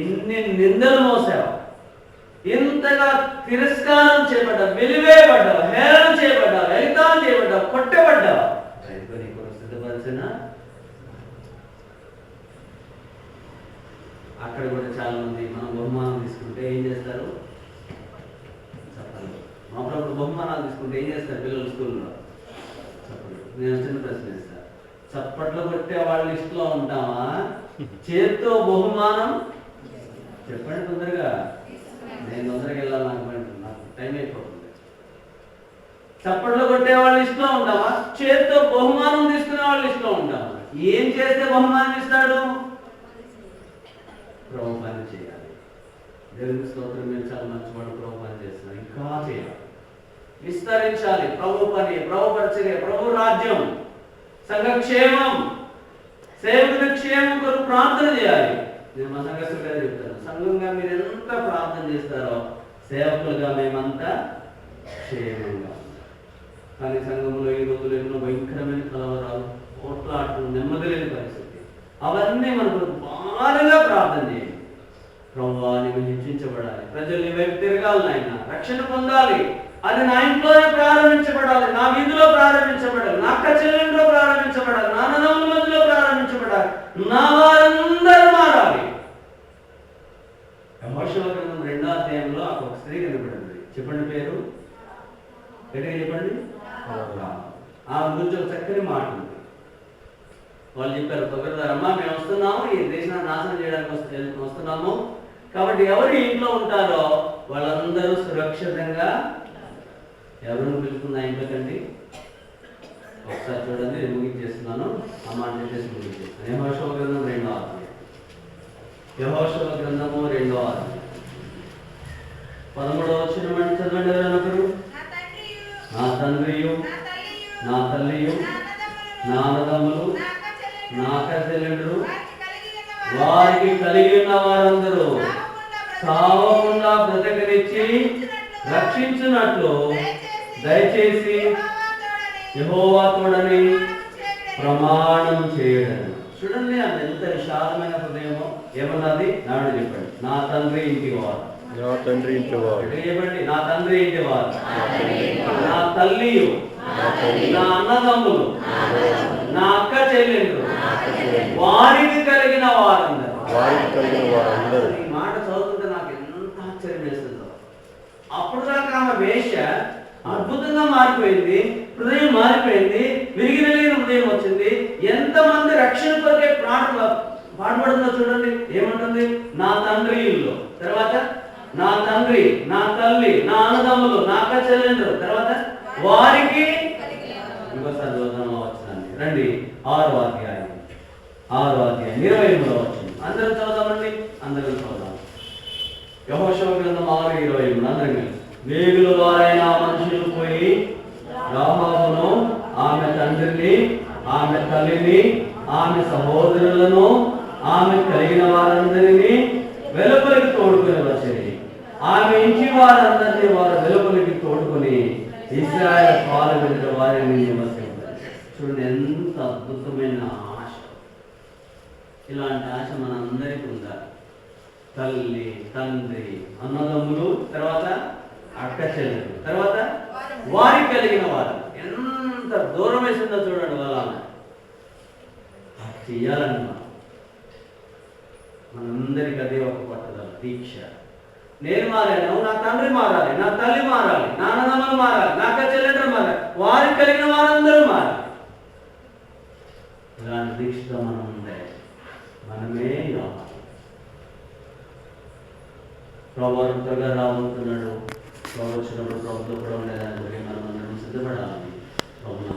ఇన్ని నిందలు మోసావు, ఇంతగా తిరస్కారం చేయబడ్డావు, వెలివేయబడ్డావు, హేళన చేయబడ్డావు, ఎగతాళి చేయబడ్డావు, కొట్టబడ్డావు. నీకు సిద్ధపరిచిన అక్కడ కూడా చాలా మంది మనం బహుమానం తీసుకుంటే ఏం చేస్తారు చెప్పండి. మా ప్రభుత్వ బహుమానాలు తీసుకుంటే ఏం చేస్తారు పిల్లలు స్కూల్లో? చెప్పండి. నేను చిన్న ప్రశ్న ఇస్తాను. చప్పట్లు కొట్టే వాళ్ళ లిస్టులో ఉంటామా? చేత్తో బహుమానం చెప్పండి తొందరగా. నేను తొందరగా వెళ్ళాలి, నాకు టైం అయిపోతుంది. చప్పట్లు కొట్టే వాళ్ళ లిస్టులో ఉంటామా? చేత్తో బహుమానం తీసుకునే వాళ్ళ లిస్టులో ఉంటామా? ఏం చేస్తే బహుమానం ఇస్తాడు? ప్రభు పని చేయాలి. దేవుని స్తోత్రం. మీరు చాలా మంచివాడు, ప్రభు పని చేస్తున్నారు, ఇంకా చేయాలి, విస్తరించాలి. ప్రభు పని, ప్రభు పరిచర్య, ప్రభు రాజ్యం, సంఘక్షేమం, సేవకుల క్షేమం కొరకు ప్రార్థన చేయాలి. నేను మా సంఘస్థులుగా చెప్తాను, సంఘంగా మీరు ఎంత ప్రార్థన చేస్తారో సేవకులుగా మేమంతా క్షేమంగా. కానీ సంఘంలో ఈ రోజులు ఎన్నో భయంకరమైన కలవరాలు, ఓట్లాటలు, నెమ్మది లేని పరిస్థితి. అవన్నీ మనకు బాగా ప్రార్థన చేయాలి. ప్రభువా నీవు హెచ్చించబడాలి, ప్రజలు నీ వైపు తిరగాలి, నాయన రక్షణ పొందాలి. అది నా ఇంట్లోనే ప్రారంభించబడాలి, నా వీధిలో ప్రారంభించబడాలి, నా అక్క చెల్లెంలో ప్రారంభించబడాలి, నా అన్నదమ్ముల మధ్యలో ప్రారంభించబడాలి, నా వారందరూ మారాలి. యెహోషువ గ్రంథం 2వ అధ్యాయంలో ఒక స్త్రీ కనబడింది. చెప్పండి పేరు గట్టిగా చెప్పండి. ఆమె గురించి ఒక చక్కని మాట ఉంది. వాళ్ళు చెప్పారు, తొగరదారమ్మా మేము వస్తున్నాము, ఈ దేశాన్ని నాశనం చేయడానికి వస్తున్నాము, కాబట్టి ఎవరు ఇంట్లో ఉంటారో వాళ్ళందరూ సురక్షితంగా. ఎవరిని పిలుస్తుంది ఆ ఇంట్లోకండి? ఒకసారి చూడండి, నేను ముగించేస్తున్నాను. అమ్మ అని చెప్పేసి ముగించేస్తాను. యెహోషువ గ్రంథం 2వ అధ్యాయం. యెహోషువ గ్రంథము 2వ అధ్యాయం 13వ వచనం చదవండి. ఎవరైనా నా తండ్రియు, నా తల్లియు, నా అన్నదమ్ములు, నా అక్క చెల్లెండ్రు, వారికి కలిగి ఉన్న వారందరూ సావకుండా బ్రతకనిచ్చి రక్షించున్నట్లు దయచేసి యెహోవా తోడని ప్రమాణం చేయడం. చూడండి, అది ఎంత విశాలమైన హృదయమో. ఏమన్నది? నాడు చెప్పండి, నా తండ్రి ఇంటి వారు, నా తండ్రి ఇంటి వారు చెప్పండి, నా తండ్రి ఇంటి వారు, నా తల్లియు, నా అన్నదమ్ములు, నా అక్క చెల్లెండ్రు, వారికి కలిగిన వారందరూ. ఈ మాట చదువుతుంటే నాకు ఎంత ఆశ్చర్యం వేస్తుందో. అప్పుడు దాకా ఆమె వేష అద్భుతంగా మారిపోయింది, హృదయం మారిపోయింది, విరిగి నలిగిన హృదయం వచ్చింది. ఎంతమంది రక్షణ కొరకే పాటుపడుతుందో చూడండి. ఏమంటుంది? నా తండ్రి ఇల్లు, తర్వాత నా తండ్రి, నా తల్లి, నా అన్నదమ్ములు, నా అక్క చెల్లెండ్రు, తర్వాత వారికి. ఇంకోసారి చూద్దామా వచ్చిందండి, రండి. 6వ అధ్యాయం 23వ వచనం. అందరూ చదువుదామండి, అందరూ చదువుదాం. యెహోషువ గ్రంథం 6:23. అందరం కలిసి. వేగుల వారైన మనుషులు పోయి రాహాబును, ఆమె తండ్రిని, ఆమె తల్లిని, ఆమె సహోదరులను, ఆమె కలిగిన వారందరినీ వెలుపలికి తోడుకొని వచ్చేది. ఆమె ఇంటి వారందరినీ వారు వెలుపలికి తోడుకొని ఇశ్రాయేలు పాలు వెళ్లిన వారిని నివసించారు. చూడండి, ఎంత అద్భుతమైన ఆశ. ఇలాంటి ఆశ మనందరికీ ఉండాలి. తల్లి, తండ్రి, అన్నదమ్ములు, తర్వాత అక్క చెల్లెలు, తర్వాత వారికి కలిగిన వారు. ఎంత దూరం వేసిందో చూడండి. వాళ్ళ చెయ్యాలని మనం అందరికి అదే ఒక పట్టుదల, దీక్ష. నేను మారాను, నా తండ్రి మారాలి, నా తల్లి మారాలి, నాన్నదమ్మలు మారాలి, నా అక్క చెల్లెండ్రు మారాలి, వారికి కలిగిన వారందరూ మారాలి. ఇలాంటి దీక్షతో మనం ఉండే మనమే యోహాను. ప్రభు త్వరగా రాబోతున్నాడు. ప్రభు వచ్చినప్పుడు ప్రభుత్వం కూడా ఉండేదాని గురించి మనం అందరం సిద్ధపడాలని ప్రభు